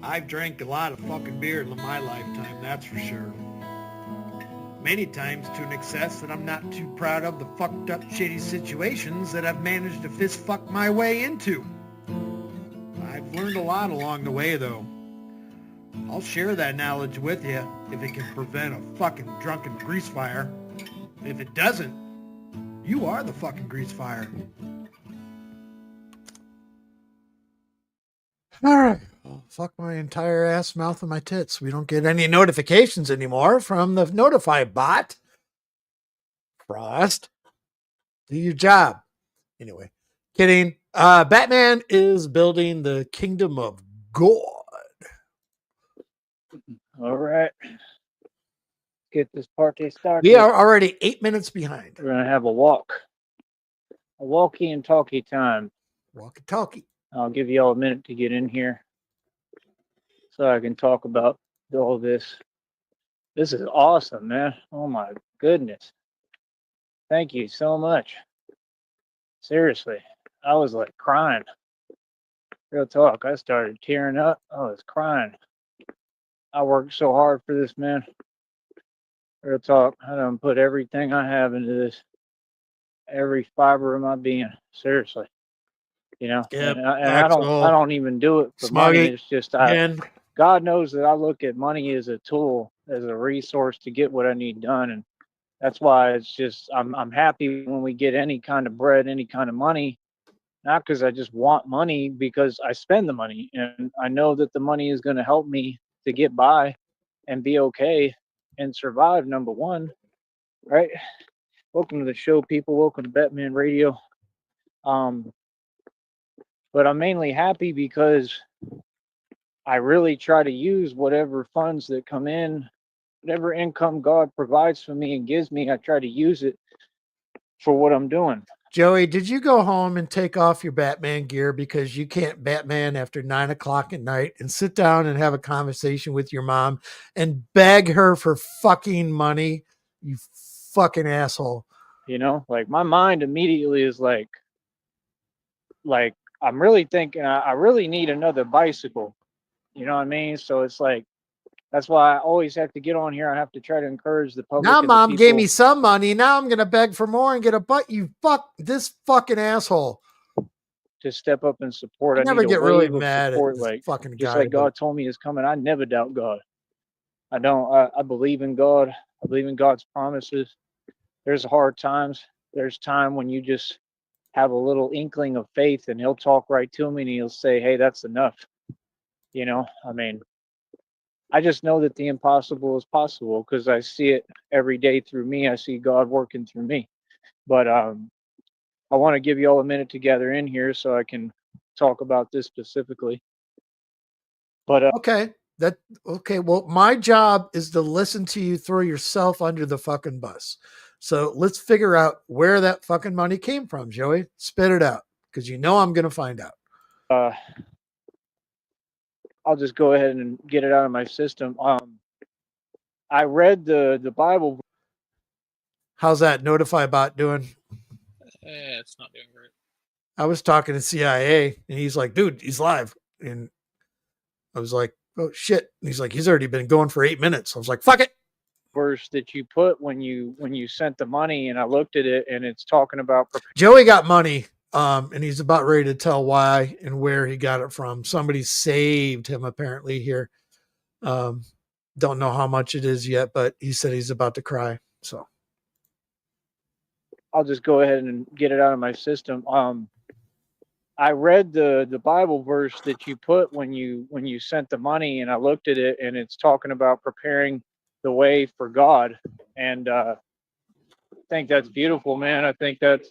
I've drank a lot of fucking beer in my lifetime, that's for sure. Many times to an excess that I'm not too proud of the fucked up shitty situations that I've managed to fist fuck my way into. I've learned a lot along the way though. I'll share that knowledge with you if it can prevent a fucking drunken grease fire. If it doesn't, you are the fucking grease fire. All right. Well, fuck my entire ass, mouth, and my tits. We don't get any notifications anymore from the notify bot. Frost, do your job. Anyway, kidding. Batman is building the kingdom of God. All right. Get this party started. We are already 8 minutes behind. We're going to have a walkie and talkie time. Walkie talkie. I'll give you all a minute to get in here so I can talk about all this. This is awesome, man. Oh my goodness. Thank you so much. Seriously, I was like crying. Real talk. I started tearing up. I was crying. I worked so hard for this, man. Real talk. I done put everything I have into this. Every fiber of my being. Seriously. You know, Skip, and I don't even do it for money. It's just God knows that I look at money as a tool, as a resource to get what I need done, and that's why it's just I'm happy when we get any kind of bread, any kind of money, not because I just want money, because I spend the money, and I know that the money is going to help me to get by and be okay and survive. Number one, right? Welcome to the show, people. Welcome to Batman Radio. But I'm mainly happy because I really try to use whatever funds that come in, whatever income God provides for me and gives me, I try to use it for what I'm doing. Joey, did you go home and take off your Batman gear because you can't Batman after 9 o'clock at night and sit down and have a conversation with your mom and beg her for fucking money? You fucking asshole. You know, like my mind immediately is like I'm really thinking I really need another bicycle. You know what I mean? So it's like, that's why I always have to get on here. I have to try to encourage the public. Now mom gave me some money. Now I'm going to beg for more and get a butt. You fuck this fucking asshole. To step up and support. I never get really mad at this like fucking guy. Just like God told me is coming. I never doubt God. I don't. I believe in God. I believe in God's promises. There's hard times. There's time when you just have a little inkling of faith, and He'll talk right to me, and He'll say, "Hey, that's enough." You know, I mean, I just know that the impossible is possible because I see it every day through me. I see God working through me. But I want to give you all a minute to gather in here so I can talk about this specifically. But okay. Well, my job is to listen to you throw yourself under the fucking bus. So let's figure out where that fucking money came from, Joey. Spit it out, because you know I'm going to find out. I'll just go ahead and get it out of my system. I read the Bible. How's that notify bot doing? It's not doing great. I was talking to CIA, and he's like, dude, he's live. And I was like, oh, shit. And he's like, he's already been going for 8 minutes. I was like, fuck it. Verse that you put when you sent the money, and I looked at it, and it's talking about Joey got money, and he's about ready to tell why and where he got it from. Somebody saved him apparently here. Don't know how much it is yet, but he said he's about to cry. So I'll just go ahead and get it out of my system. I read the Bible verse that you put when you sent the money, and I looked at it, and it's talking about preparing the way for God, and I think that's beautiful, man. I think that's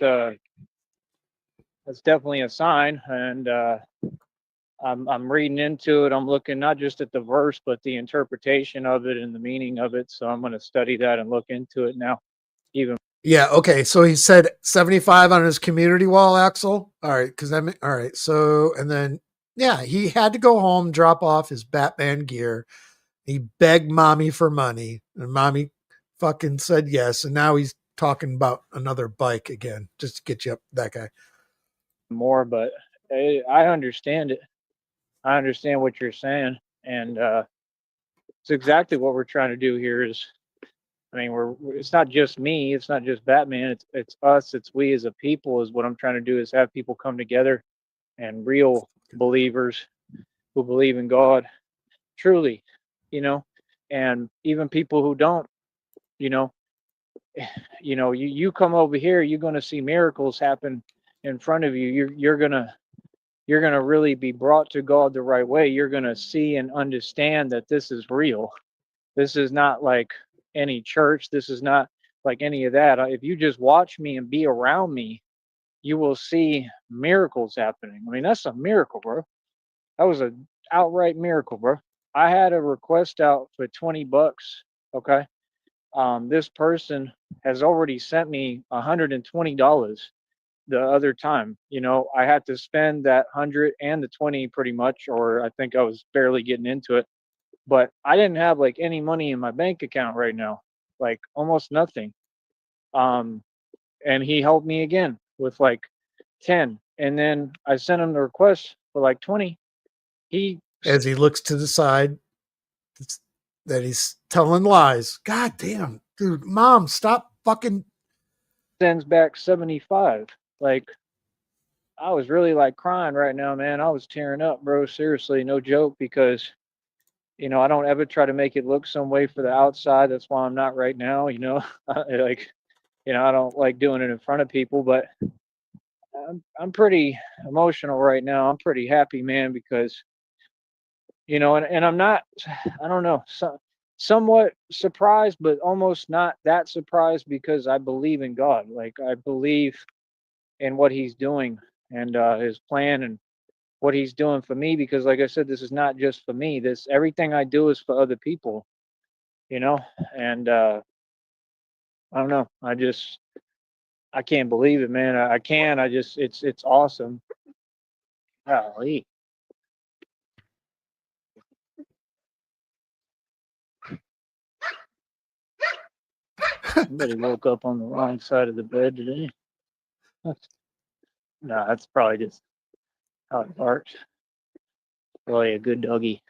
definitely a sign, and I'm reading into it. I'm looking not just at the verse, but the interpretation of it and the meaning of it. So I'm going to study that and look into it now. Yeah. Okay. So he said 75 on his community wall, Axel. All right. All right. So, and then, yeah, he had to go home, drop off his Batman gear. He begged mommy for money, and mommy fucking said yes. And now he's talking about another bike again, just to get you up, that guy. More, but I understand it. I understand what you're saying. And it's exactly what we're trying to do here. Is I mean, it's not just me, it's not just Batman, it's us, it's we as a people. Is what I'm trying to do is have people come together and real believers who believe in God truly, you know, and even people who don't, you know, you come over here, you're going to see miracles happen in front of you. You're going to really be brought to God the right way. You're going to see and understand that this is real. This is not like any church. This is not like any of that. If you just watch me and be around me, you will see miracles happening. I mean, that's a miracle, bro. That was an outright miracle, bro. I had a request out for $20. Okay. This person has already sent me $120 the other time. I had to spend that 100 and the 20 pretty much, or I think I was barely getting into it. But I didn't have like any money in my bank account right now, like almost nothing. Um, and he helped me again with like 10, and then I sent him the request for like 20. He As he looks to the side, that he's telling lies. God damn, dude, Mom, stop fucking. sends back 75. Like, I was really like crying right now, man. I was tearing up, bro. Seriously, no joke, because I don't ever try to make it look some way for the outside. That's why I'm not right now, like, I don't like doing it in front of people, but I'm pretty emotional right now. I'm pretty happy, man, because and I'm not, I don't know, somewhat surprised, but almost not that surprised, because I believe in God. Like, I believe in what He's doing, and His plan, and what He's doing for me. Because, like I said, this is not just for me. Everything I do is for other people. And I don't know. I can't believe it, man. I can. It's awesome. Golly. Somebody woke up on the wrong side of the bed today. No, that's probably just how it barks. Really a good doggy.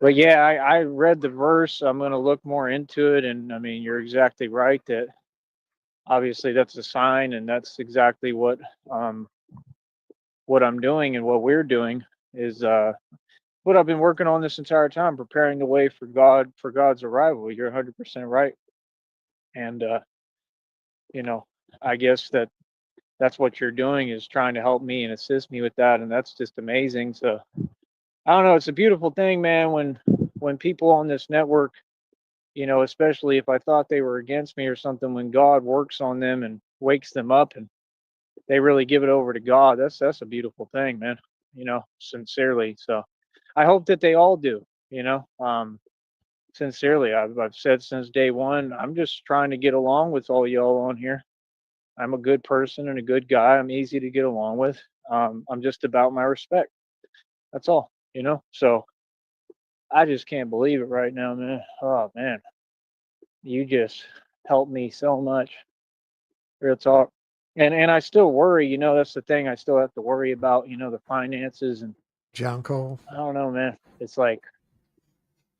But yeah, I read the verse. I'm going to look more into it. And I mean, you're exactly right that obviously that's a sign, and that's exactly what I'm doing, and what we're doing is what I've been working on this entire time, preparing the way for God's arrival. You're 100% right. And you know, I guess that's what you're doing, is trying to help me and assist me with that, and that's just amazing. So I don't know, it's a beautiful thing, man, when people on this network, especially if I thought they were against me or something, when God works on them and wakes them up, and they really give it over to God. That's a beautiful thing, man. Sincerely. So I hope that they all do. Sincerely, I've said since day one, I'm just trying to get along with all y'all on here. I'm a good person and a good guy. I'm easy to get along with. I'm just about my respect. That's all. So I just can't believe it right now, man. Oh man, you just helped me so much. Real talk. And I still worry. That's the thing. I still have to worry about the finances, and John Cole. I don't know, man. It's like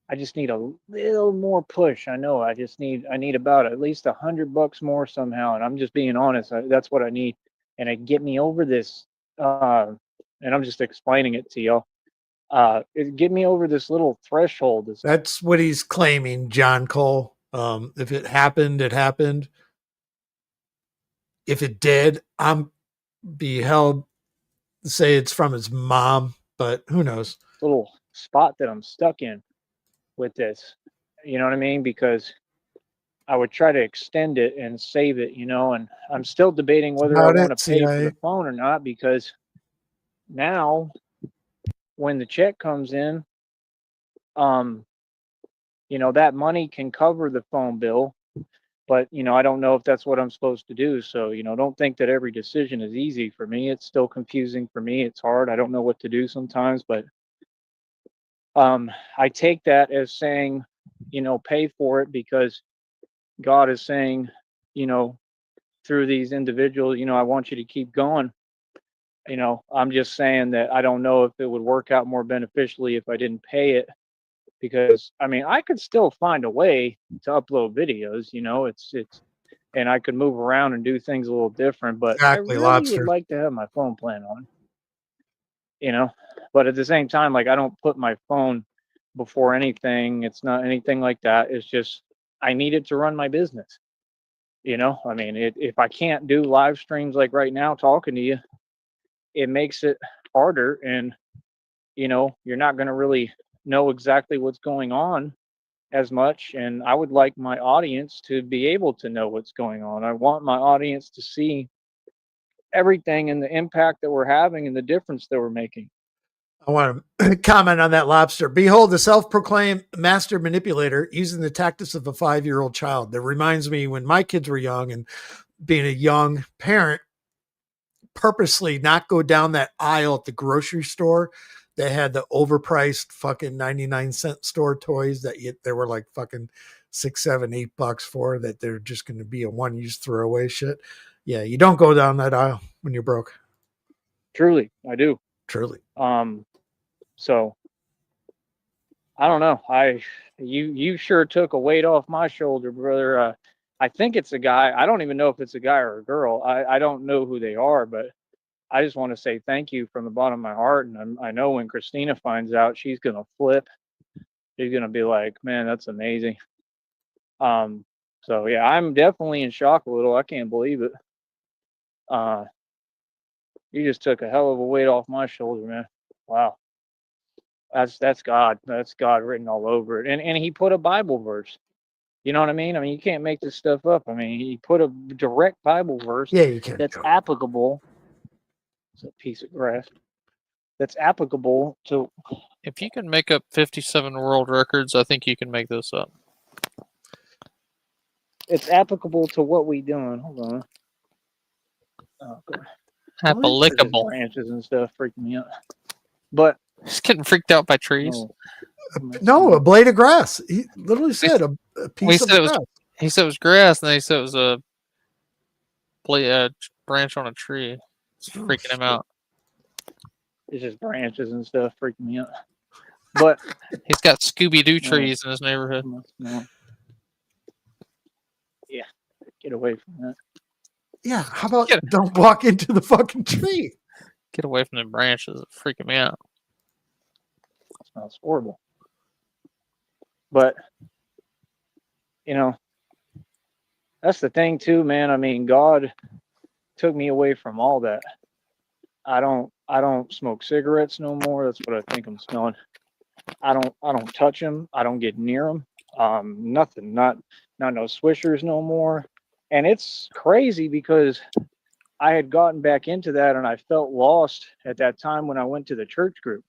I just need a little more push. I need about at least $100 more somehow. And I'm just being honest. That's what I need. And it get me over this. And I'm just explaining it to y'all. It get me over this little threshold. That's what he's claiming, John Cole. If it happened, it happened. If it did, I'm be held to say it's from his mom, but who knows? Little spot that I'm stuck in with this. You know what I mean? Because I would try to extend it and save it, and I'm still debating whether I want to pay for the phone or not, because now when the check comes in, that money can cover the phone bill, but I don't know if that's what I'm supposed to do. So, don't think that every decision is easy for me. It's still confusing for me. It's hard. I don't know what to do sometimes, but I take that as saying, pay for it, because God is saying, through these individuals, I want you to keep going. I'm just saying that I don't know if it would work out more beneficially if I didn't pay it, because I mean I could still find a way to upload videos. And I could move around and do things a little different, but I Exactly, really would lobster. like to have my phone plan on. you know but at the same time, like, I don't put my phone before anything. It's not anything like that. It's just I need it to run my business. I mean, if I can't do live streams like right now talking to you, it makes it harder, and you're not going to really know exactly what's going on as much. And I would like my audience to be able to know what's going on. I want my audience to see everything and the impact that we're having and the difference that we're making. I want to comment on that, lobster. Behold, the self-proclaimed master manipulator using the tactics of a 5-year-old child. That reminds me when my kids were young, and being a young parent, purposely not go down that aisle at the grocery store. They had the overpriced fucking 99-cent store toys that they were like fucking $6, $7, $8 for, that they're just going to be a one-use throwaway shit. Yeah, you don't go down that aisle when you're broke. Truly, I do. Truly. So I don't know. You sure took a weight off my shoulder, brother. I think it's a guy. I don't even know if it's a guy or a girl. I don't know who they are, but I just want to say thank you from the bottom of my heart. And I know when Christina finds out, she's gonna flip. She's gonna be like, "Man, that's amazing." So yeah, I'm definitely in shock a little. I can't believe it. You just took a hell of a weight off my shoulder, man. Wow. That's God. That's God written all over it. And he put a Bible verse. You know what I mean? I mean, you can't make this stuff up. I mean, he put a direct Bible verse Yeah, you can. that's applicable. It's a piece of grass. That's applicable to. If you can make up 57 world records, I think you can make this up. It's applicable to what we doing. Hold on. Oh, God. Applicable. Branches and stuff freaking me out. But He's getting freaked out by trees. No, a blade of grass. He literally said a piece of grass. He said it was grass, and then he said it was a branch on a tree. It's freaking him out. It's just branches and stuff freaking me out. But he's got Scooby-Doo trees in his neighborhood. Yeah, get away from that. Yeah, how about don't walk into the fucking tree? Get away from the branches. It's freaking me out. It smells horrible. But, that's the thing too, man. I mean, God took me away from all that. I don't smoke cigarettes no more. That's what I think I'm smelling. I don't touch them. I don't get near them. Nothing. Not no swishers no more. And it's crazy because I had gotten back into that and I felt lost at that time when I went to the church group.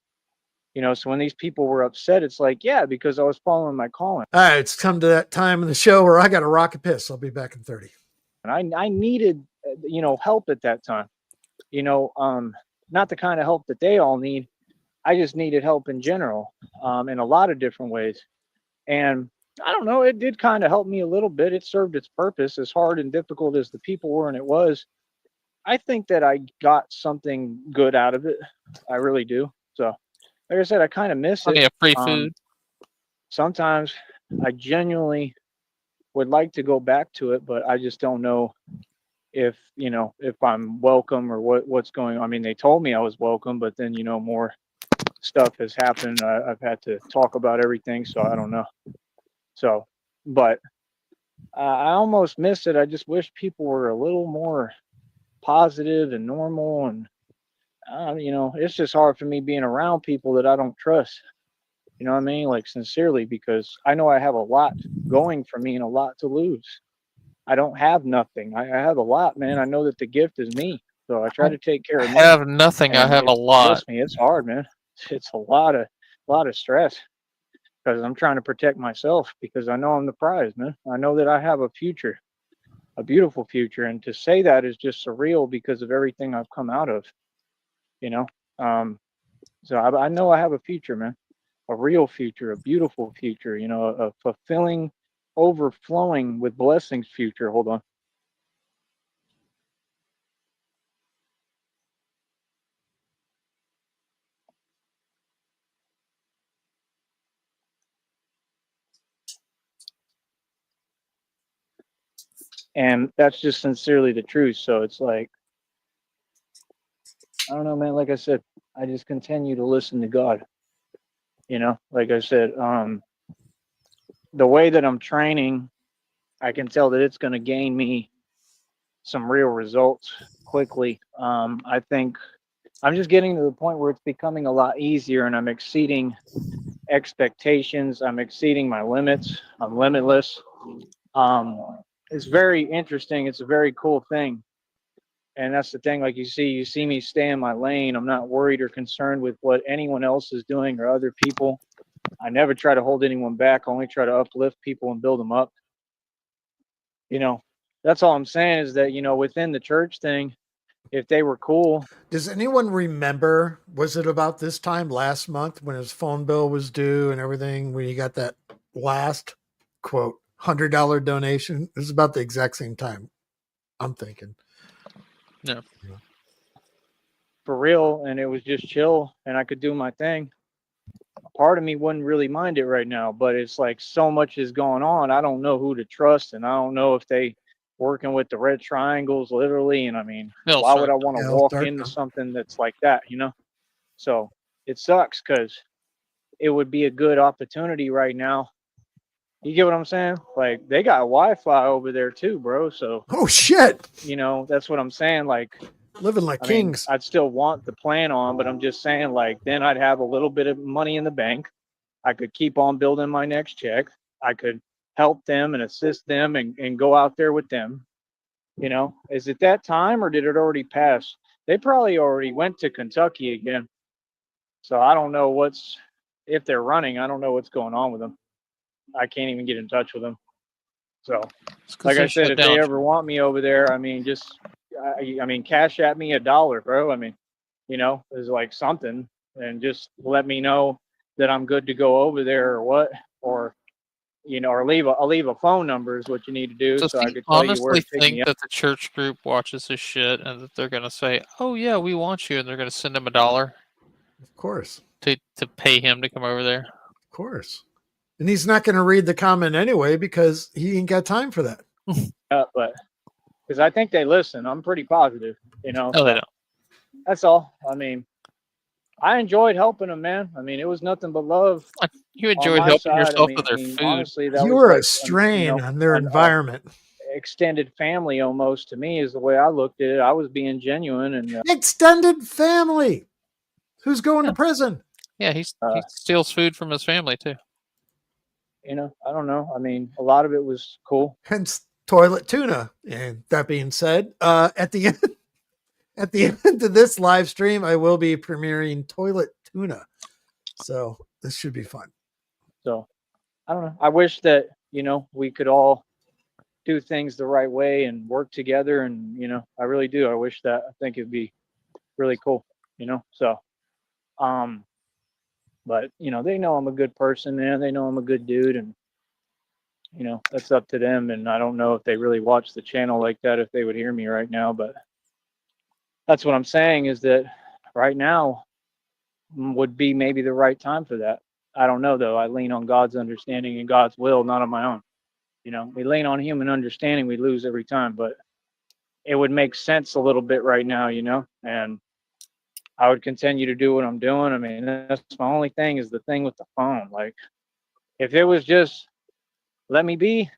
So when these people were upset, it's like, yeah, because I was following my calling. All right, it's come to that time in the show where I got to rock a piss. I'll be back in 30. And I needed, help at that time. Not the kind of help that they all need. I just needed help in general, in a lot of different ways. And I don't know, it did kind of help me a little bit. It served its purpose, as hard and difficult as the people were, and it was. I think that I got something good out of it. I really do. So, like I said, I kind of miss it. Yeah, free food. Sometimes I genuinely would like to go back to it, but I just don't know if I'm welcome or what's going on. I mean, they told me I was welcome, but then more stuff has happened. I've had to talk about everything, so I don't know. So, but I almost miss it. I just wish people were a little more positive and normal, and it's just hard for me being around people that I don't trust. You know what I mean? Like, sincerely, because I know I have a lot going for me and a lot to lose. I don't have nothing. I have a lot, man. I know that the gift is me. So I try to take care of me. I have nothing. I have a lot. Trust me, it's hard, man. It's a lot of stress because I'm trying to protect myself because I know I'm the prize, man. I know that I have a future, a beautiful future. And to say that is just surreal because of everything I've come out of, So I know I have a future, man. A real future, a beautiful future, a fulfilling, overflowing with blessings future. Hold on. And that's just sincerely the truth. So it's like, I don't know, man. Like I said, I just continue to listen to God. Like I said, the way that I'm training, I can tell that it's going to gain me some real results quickly. I think I'm just getting to the point where it's becoming a lot easier, and I'm exceeding expectations. I'm exceeding my limits. I'm limitless. It's very interesting. It's a very cool thing. And that's the thing. Like you see me stay in my lane. I'm not worried or concerned with what anyone else is doing or other people. I never try to hold anyone back. I only try to uplift people and build them up. That's all I'm saying is that, within the church thing, if they were cool. Does anyone remember, was it about this time last month when his phone bill was due and everything, when he got that last, quote, $100 donation? It was about the exact same time, I'm thinking. Yeah. For real, and it was just chill, and I could do my thing. Part of me wouldn't really mind it right now, but it's like so much is going on. I don't know who to trust, and I don't know if they working with the red triangles literally. And I mean, why would I want to walk into something that's like that, So it sucks because it would be a good opportunity right now. You get what I'm saying? Like, they got Wi-Fi over there too, bro. So oh shit, that's what I'm saying. Like, living like kings. I'd still want the plan on, but I'm just saying, like, then I'd have a little bit of money in the bank. I could keep on building my next check. I could help them and assist them and go out there with them. Is it that time or did it already pass? They probably already went to Kentucky again. So I don't know if they're running, I don't know what's going on with them. I can't even get in touch with them. So, like I said, if they ever want me over there, cash at me $1, bro. Is like something, and just let me know that I'm good to go over there or what, or or I'll leave a phone number is what you need to do, so I could tell you where to pick me up. Honestly, think that the church group watches this shit and that they're gonna say, "Oh yeah, we want you," and they're gonna send him $1. Of course. To pay him to come over there. Of course. And he's not going to read the comment anyway because he ain't got time for that. But because I think they listen, I'm pretty positive. No, they don't. That's all. I enjoyed helping them, man. It was nothing but love. You enjoyed helping yourself with their food. Honestly, that you was were like a strain on their environment. Extended family almost to me is the way I looked at it. I was being genuine and extended family. Who's going to prison? Yeah, he steals food from his family too. I don't know. A lot of it was cool. Hence toilet tuna. And that being said, at the end of this live stream, I will be premiering toilet tuna. So this should be fun. So I don't know. I wish that, we could all do things the right way and work together. And, I really do. I wish that. I think it'd be really cool, so, but, they know I'm a good person, man. They know I'm a good dude, and, that's up to them. And I don't know if they really watch the channel like that, if they would hear me right now, but that's what I'm saying is that right now would be maybe the right time for that. I don't know, though. I lean on God's understanding and God's will, not on my own. We lean on human understanding, we lose every time, but it would make sense a little bit right now, and I would continue to do what I'm doing. That's my only thing is the thing with the phone. Like, if it was just let me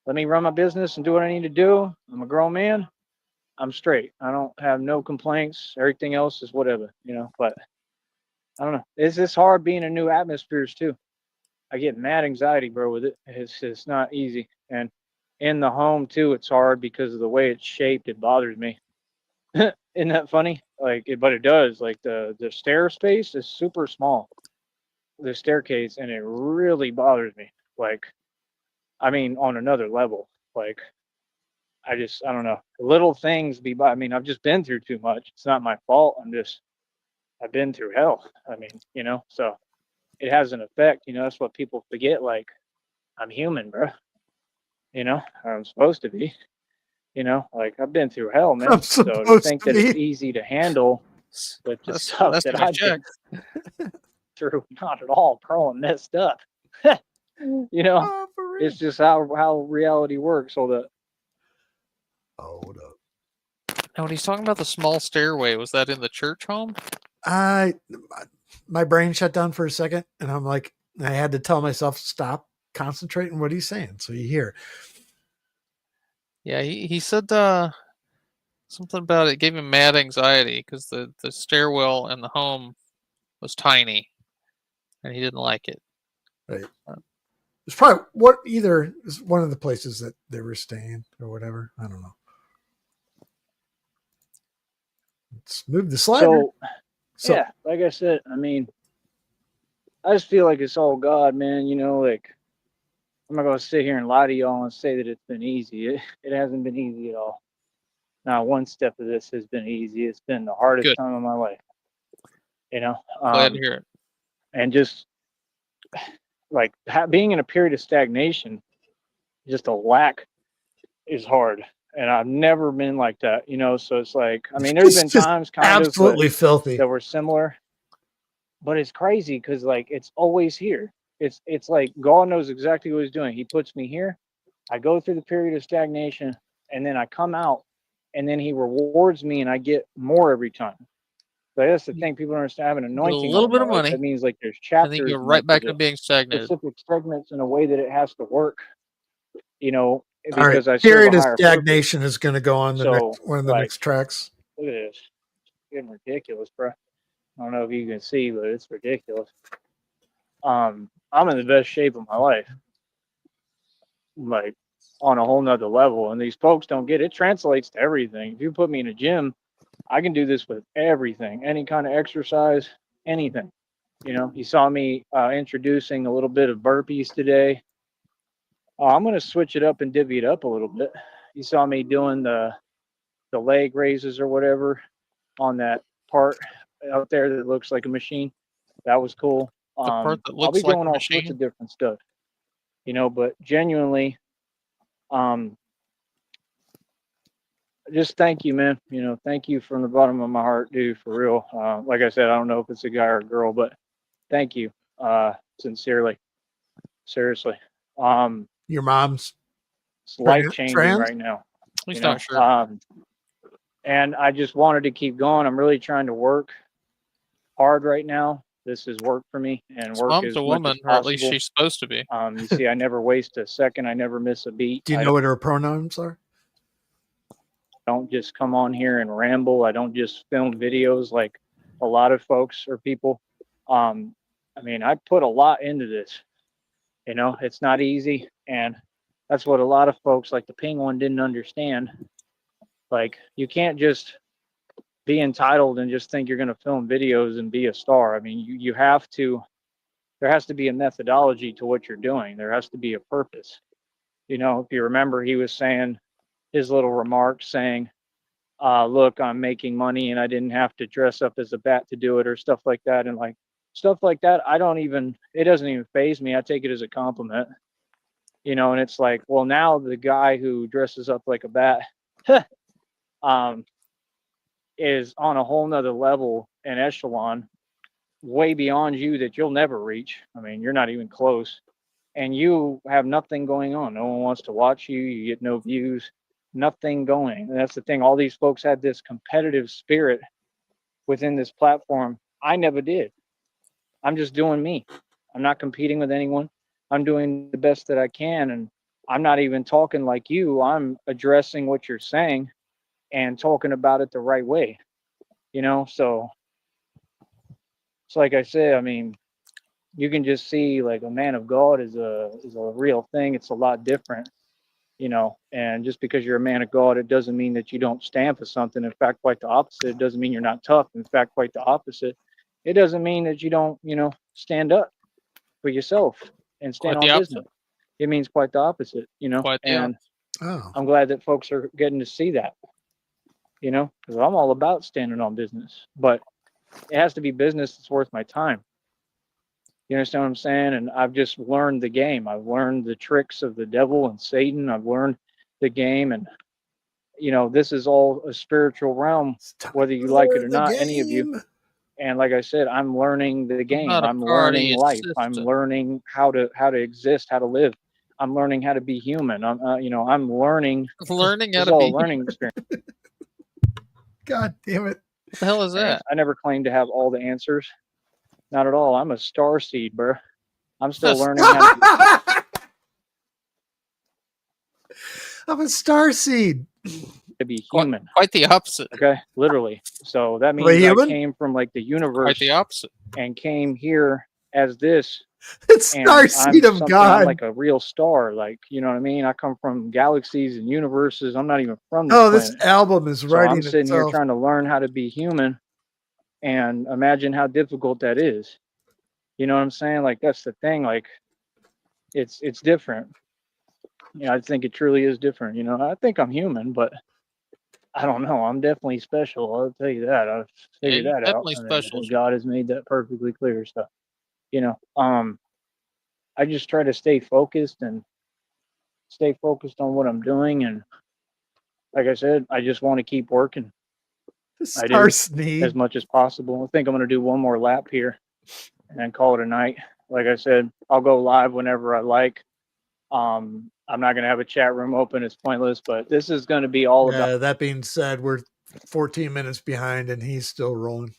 run my business and do what I need to do. I'm a grown man. I'm straight. I don't have no complaints. Everything else is whatever, but I don't know. It's hard being in new atmospheres too. I get mad anxiety, bro, with it. It's not easy. And in the home too, it's hard because of the way it's shaped. It bothers me. Isn't that funny? But it does. Like the stair space is super small, the staircase, and it really bothers me. On another level. I don't know. Little things I've just been through too much. It's not my fault. I've been through hell. So it has an effect. That's what people forget. Like, I'm human, bro. I'm supposed to be. I've been through hell, man. So to think that it's easy to handle with the stuff that I've been through, not at all, bro. I'm messed up. It's just how reality works. So Hold up. Now, when he's talking about the small stairway, was that in the church home? My brain shut down for a second, and I'm like, I had to tell myself stop concentrating what he's saying. So you hear, Yeah, he said something about it gave him mad anxiety because the stairwell in the home was tiny, and he didn't like it. right? It's probably what either is one of the places that they were staying or whatever. I don't know. Let's move the slider. So yeah, like I said, I mean, I just feel like it's all God, man. You know, like I'm not gonna sit here and lie to y'all and say that it's been easy. It hasn't been easy at all. Not one step of this has been easy. It's been the hardest Good. time of my life. You know, Glad to hear it. and just like being in a period of stagnation, just a lack is hard. And I've never been like that, you know. So it's like, I mean, there's been It's just times kind of absolutely filthy. that were similar, but it's crazy because like it's always here. It's like God knows exactly what He's doing. He puts me here. I go through the period of stagnation, and then I come out, and then He rewards me, and I get more every time. So that's the thing. People don't understand. I have an Get a anointing little on bit my of life. money, That means like there's and then you chapters go and right like back there's to a being stagnated. specific segments in a way that it has to work. You know, All right, because I serve period a of higher purpose. stagnation is going to go on the So next one of the like, next tracks. look at this. It's getting ridiculous, bro. I don't know if you can see, but it's ridiculous. I'm in the best shape of my life, like on a whole nother level. And these folks don't get it. It translates to everything. If you put me in a gym, I can do this with everything, any kind of exercise, anything. You know, you saw me introducing a little bit of burpees today. I'm going to switch it up and divvy it up a little bit. You saw me doing the leg raises or whatever on that part out there that looks like a machine. That was cool. The part that I'll be looks like doing a all sorts machine. of different stuff, you know, but genuinely, just thank you, man. You know, thank you from the bottom of my heart, dude, for real. Like I said, I don't know if it's a guy or a girl, but thank you, sincerely, seriously. Your mom's It's life changing trans? right now, He's you not know. sure. And I just wanted to keep going. I'm really trying to work hard right now. This is work for me, and His work mom's as a much as woman, or at least possible. she's supposed to be. You see, I never waste a second. I never miss a beat. Do you know what her pronouns are? Don't just come on here and ramble. I don't just film videos like a lot of folks or people. I mean, I put a lot into this. You know, it's not easy, and that's what a lot of folks like the Ping one didn't understand. Like, you can't just be entitled and just think you're going to film videos and be a star. I mean, you have to. There has to be a methodology to what you're doing. There has to be a purpose. You know, if you remember, he was saying his little remarks saying, look, I'm making money and I didn't have to dress up as a bat to do it or stuff like that. And like stuff like that, it doesn't even faze me. I take it as a compliment, you know, and it's like, well, now the guy who dresses up like a bat um, is on a whole nother level and echelon way beyond you that you'll never reach. I mean, you're not even close. And you have nothing going on. No one wants to watch you. You get no views, nothing going. And that's the thing. All these folks had this competitive spirit within this platform. I never did. I'm just doing me. I'm not competing with anyone. I'm doing the best that I can. And I'm not even talking like you. I'm addressing what you're saying and talking about it the right way. You know, so it's like I said, I mean, you can just see like a man of God is a real thing. It's a lot different, you know. And just because you're a man of God, it doesn't mean that you don't stand for something. In fact, quite the opposite. It doesn't mean you're not tough. In fact, quite the opposite. It doesn't mean that you don't, you know, stand up for yourself and stand Quite the on opposite. business. It means quite the opposite, you know. Quite the And Oh, I'm glad that folks are getting to see that, you know, because I'm all about standing on business, but it has to be business that's worth my time. You understand what I'm saying? And I've just learned the game. I've learned the tricks of the devil and Satan. I've learned the game. And, you know, this is all a spiritual realm, it's time whether you to like it or learn the not, any of you. game. And like I said, I'm learning the I'm game. not a I'm party learning life. I'm assistant. learning how to exist, how to live. I'm learning how to be human. I'm learning. Learning how It's to all be a human. learning experience. God damn it. What the hell is that? I never claimed to have all the answers. Not at all. I'm a star seed, bro. I'm still learning how I'm a star seed. to be human. Quite the opposite. Okay, literally. So that Am I means I human? came from like the Quite universe the opposite. and came here as this. It's And star I'm seed of something. God. I'm like a real star. Like, you know what I mean? I come from galaxies and universes. I'm not even from this Oh, this planet. album is So writing I'm sitting here itself. trying to learn how to be human, and imagine how difficult that is. You know what I'm saying? Like, that's the thing. Like, it's different. I think it truly is different. I think I'm human, but I don't know. I'm definitely special. I'll tell you that. I've figured you're that out. definitely I mean, special. God has made that perfectly clear. So, I just try to stay focused on what I'm doing, and like I said, I just want to keep working. I Star do, Sneed. as much as possible. I think I'm going to do one more lap here and then call it a night. Like I said, I'll go live whenever I like. I'm not going to have a chat room open. It's pointless, but this is going to be all about That being said, we're 14 minutes behind and he's still rolling.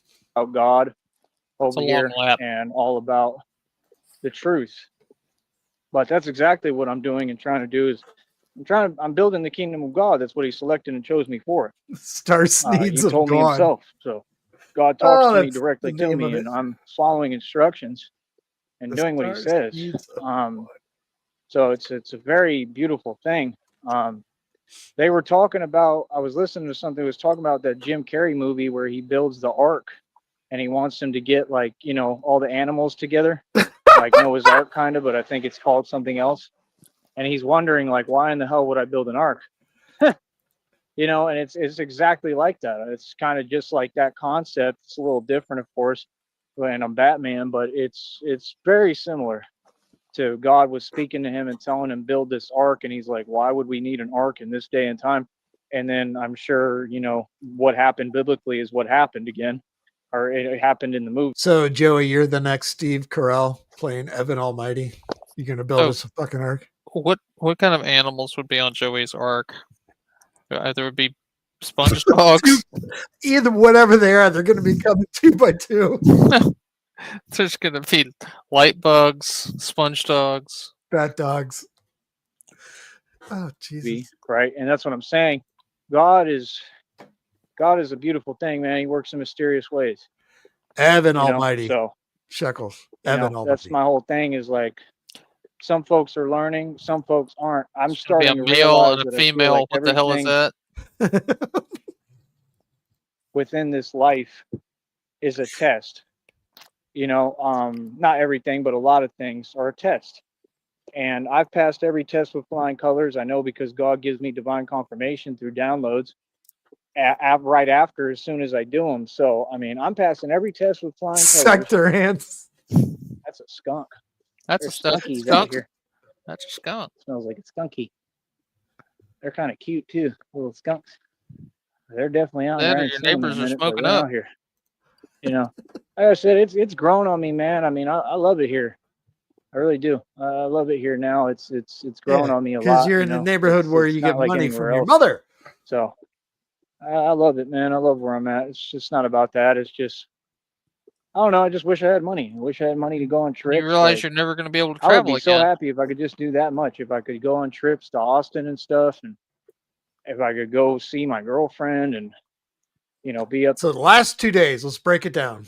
God It's a over long here lap. and all about the truth. But that's exactly what I'm doing and trying to do is I'm building the kingdom of God. That's what he selected and chose me for. Star He Sneeds of told me God. himself. So God talks Oh, to me that's directly the to name me, of it. and I'm following instructions and The doing what he Star says. Sneeds of God. So it's a very beautiful thing. They were talking about. I was listening to something that was talking about that Jim Carrey movie where he builds the ark, and he wants them to get like all the animals together, like Noah's Ark kind of, but I think it's called something else. And he's wondering like, why in the hell would I build an ark? And it's exactly like that. It's kind of just like that concept. It's a little different, of course, when I'm Batman, but it's very similar to God was speaking to him and telling him build this ark, and he's like, why would we need an ark in this day and time? And then I'm sure what happened biblically is what happened again, or it happened in the movie. So, Joey, you're the next Steve Carell playing Evan Almighty. You're going to build us a fucking ark? What kind of animals would be on Joey's ark? There would be sponge dogs. Either whatever they are, they're going to be coming 2 by 2. There's gonna be light bugs, sponge dogs, Bat dogs. Oh, Jesus. Right, and that's what I'm saying. God is a beautiful thing, man. He works in mysterious ways. Evan Almighty. So Shekels. Evan Almighty. That's my whole thing. Is like some folks are learning, some folks aren't. I'm There's gonna starting be a to male realize and a that I feel female. like What the hell is that? within this life is a test. Not everything, but a lot of things are a test. And I've passed every test with flying colors. I know because God gives me divine confirmation through downloads right after, as soon as I do them. So, I mean, I'm passing every test with flying colors. Suck their hands. That's a skunk. That's There's a skunkies skunk. out here. That's a skunk. Smells like a skunky. They're kind of cute too, little skunks. They're definitely out That there. or your neighbors are smoking they're up. out here. Like I said, it's grown on me, man. I mean, I love it here. I really do. I love it here now. It's grown on me a lot. Because you're in a neighborhood where you get like money from anywhere your else. mother. So I love it, man. I love where I'm at. It's just not about that. It's just, I don't know. I just wish I had money. I wish I had money to go on trips. You realize like, you're never going to be able to I would travel be so again. happy if I could just do that much. If I could go on trips to Austin and stuff, and if I could go see my girlfriend and be up. So the last 2 days, let's break it down.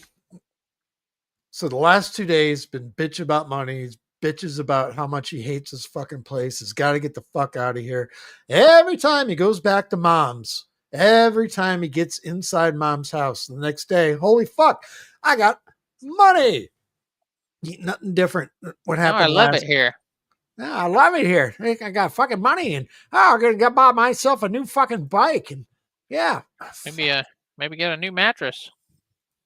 So the last 2 days been bitch about money. He's bitches about how much he hates this fucking place. He's got to get the fuck out of here. Every time he goes back to mom's, every time he gets inside mom's house, the next day, holy fuck, I got money. Nothing different. What No, happened? I love it here. Yeah, I love it here. I got fucking money, and I'm gonna buy myself a new fucking bike, and yeah, Maybe get a new mattress.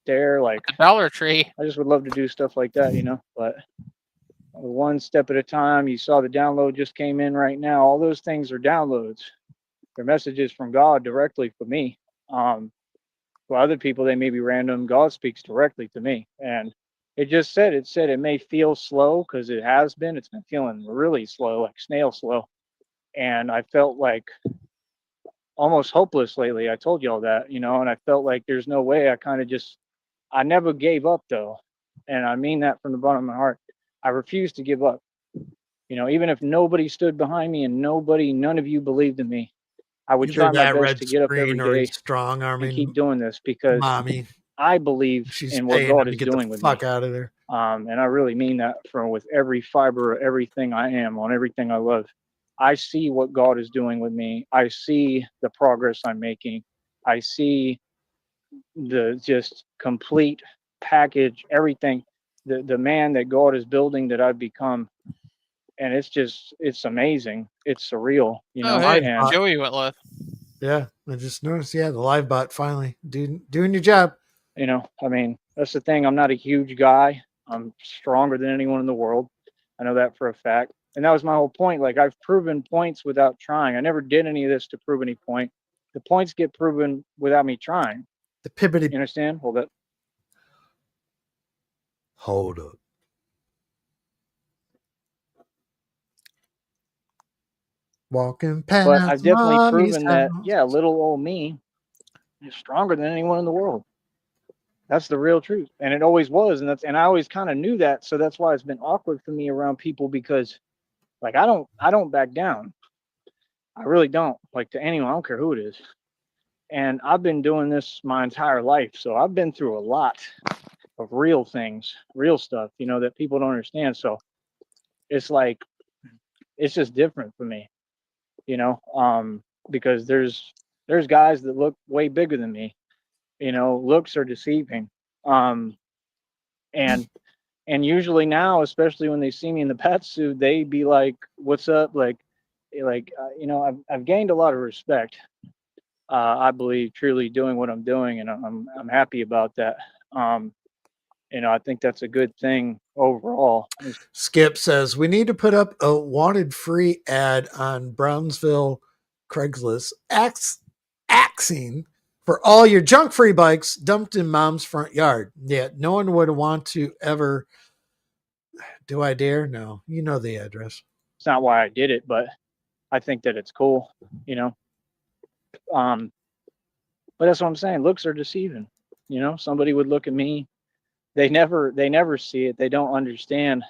There, like the Dollar Tree. I just would love to do stuff like that, but one step at a time. You saw the download just came in right now. All those things are downloads. They're messages from God directly for me. For other people, they may be random. God speaks directly to me, and It just said it may feel slow because it has been. It's been feeling really slow, like snail slow. And I felt like almost hopeless lately. I told you all that, and I felt like there's no way. I never gave up though. And I mean that from the bottom of my heart. I refused to give up. Even if nobody stood behind me and none of you believed in me, I would Either try my that best red to get up every screen or day he's strong and keep arming doing this because mommy. I believe She's in what paying God him to is get the doing with fuck me. out of there. And I really mean that with every fiber of everything I am, on everything I love. I see what God is doing with me. I see the progress I'm making. I see the just complete package, everything, the man that God is building that I've become. And it's amazing. It's surreal, Oh, I hey, and Joey went live. Yeah, I just noticed. Yeah, the live bot finally doing your job. I mean, that's the thing. I'm not a huge guy. I'm stronger than anyone in the world. I know that for a fact. And that was my whole point. Like, I've proven points without trying. I never did any of this to prove any point. The points get proven without me trying. The pibbity. You understand? Hold up. Hold up. Walking past But I've definitely mommy's proven that, house. yeah, little old me is stronger than anyone in the world. That's the real truth. And it always was. And I always kind of knew that. So that's why it's been awkward for me around people because like I don't back down. I really don't, like, to anyone. I don't care who it is. And I've been doing this my entire life. So I've been through a lot of real things, real stuff, that people don't understand. So it's like, it's just different for me, because there's guys that look way bigger than me, looks are deceiving. Um, and, and usually now, especially when they see me in the bat suit, they be like, what's up? I've gained a lot of respect. I believe truly doing what I'm doing, and I'm happy about that. Um, I think that's a good thing overall. Skip says we need to put up a wanted free ad on Brownsville Craigslist axing for all your junk free bikes dumped in mom's front yard. Yeah, no one would want to ever. Do I dare? No, you know the address. It's not why I did it, but I think that it's cool, Um, but that's what I'm saying. Looks are deceiving. Somebody would look at me. They never see it. They don't understand.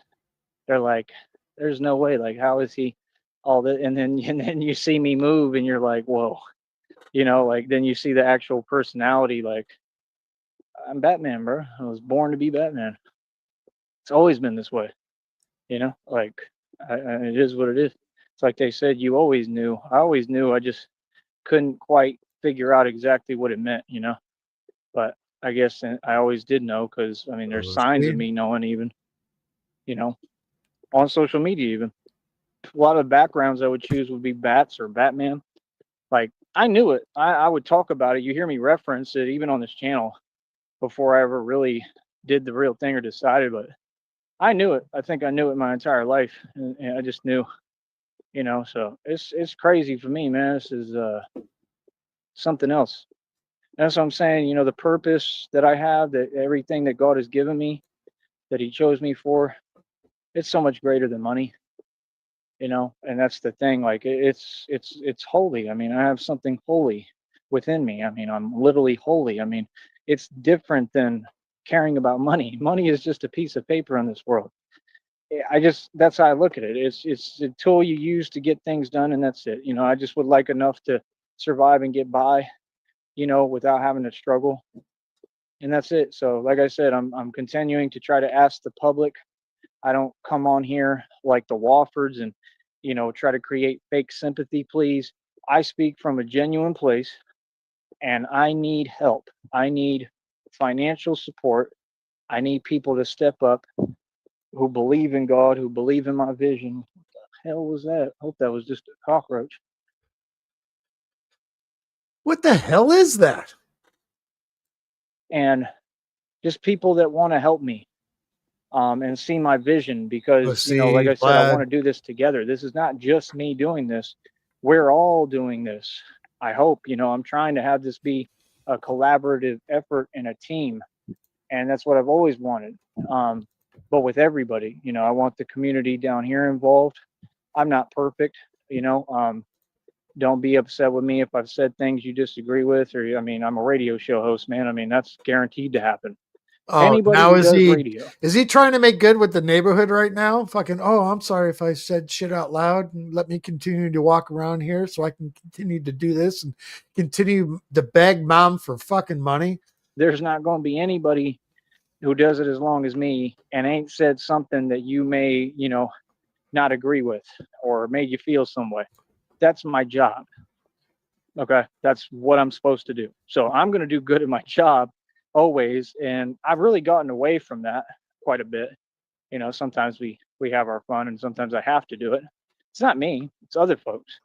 They're like, there's no way. Like, how is he all that? And then you see me move, and you're like, whoa. Like, then you see the actual personality. Like, I'm Batman, bro. I was born to be Batman. It's always been this way. Like, it is what it is. It's like they said, you always knew. I always knew. I just couldn't quite figure out exactly what it meant. But I guess I always did know because, I mean, there's signs of me knowing even, on social media even. A lot of backgrounds I would choose would be Bats or Batman. Like, I knew it. I would talk about it. You hear me reference it even on this channel before I ever really did the real thing or decided, but I knew it. I think I knew it my entire life, and I just knew, so it's crazy for me, man. This is something else. That's what I'm saying. The purpose that I have, that everything that God has given me, that He chose me for, it's so much greater than money. And that's the thing. Like, it's holy. I mean, I have something holy within me. I mean, I'm literally holy. I mean, it's different than caring about money. Money is just a piece of paper in this world. That's how I look at it. It's a tool you use to get things done, and that's it. I just would like enough to survive and get by, without having to struggle. And that's it. So, like I said, I'm continuing to try to ask the public. I don't come on here like the Woffords and, try to create fake sympathy, please. I speak from a genuine place, and I need help. I need financial support. I need people to step up who believe in God, who believe in my vision. What the hell was that? I hope that was just a cockroach. What the hell is that? And just people that want to help me, and see my vision, because, like I said, I want to do this together. This is not just me doing this. We're all doing this. I hope, I'm trying to have this be a collaborative effort and a team. and that's what I've always wanted. But with everybody, you know, I want the community down here involved. I'm not perfect, you know. Don't be upset with me if I've said things you disagree with, or I mean, I'm a radio show host, man. I mean, that's guaranteed to happen. Oh, Anybody now who does radio, is he trying to make good with the neighborhood right now? Fucking, oh, I'm sorry if I said shit out loud, and let me continue to walk around here so I can continue to do this and continue to beg mom for fucking money. there's not going to be anybody who does it as long as me and ain't said something that you may, you know, not agree with or made you feel some way. That's my job. Okay. That's what I'm supposed to do. So I'm going to do good at my job always. And I've really gotten away from that quite a bit. You know, sometimes we have our fun and sometimes I have to do it. It's not me, it's other folks.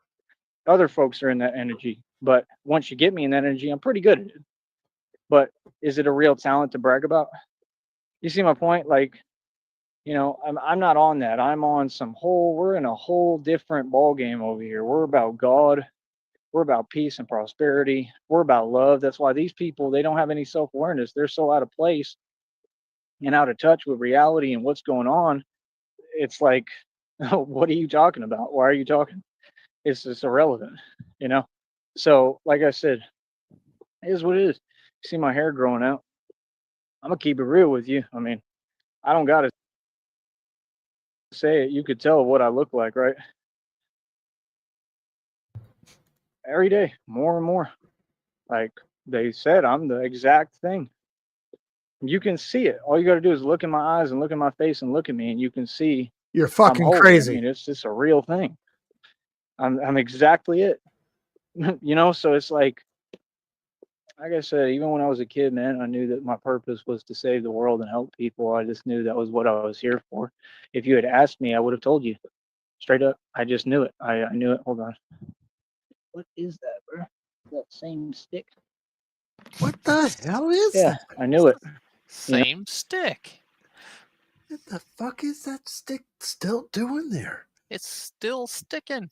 Other folks are in that energy. But once you get me in that energy, I'm pretty good at it. But is it a real talent to brag about? You see my point? Like, you know, I'm not on that. I'm on some whole, we're in a whole different ball game over here. We're about God. We're about peace and prosperity. We're about love. That's why these people, they don't have any self-awareness. They're so out of place and out of touch with reality and what's going on. It's like, what are you talking about? Why are you talking? It's just irrelevant, you know? So, like I said, it is what it is. You see my hair growing out. I'm gonna keep it real with you. I mean, I don't gotta say it. You could tell what I look like, right? Every day, more and more. Like they said, I'm the exact thing. You can see it. All you got to do is look in my eyes and look in my face and look at me, and you can see You're I'm fucking holy. I crazy. mean, it's just a real thing. I'm exactly it. You know, so it's like I said, even when I was a kid, man, I knew that my purpose was to save the world and help people. I just knew that was what I was here for. If you had asked me, I would have told you straight up. I just knew it. I knew it. Hold on. What is that, bro? That same stick? What the hell is Yeah, that? I knew it. Same stick. What the fuck is that stick still doing there? It's still sticking.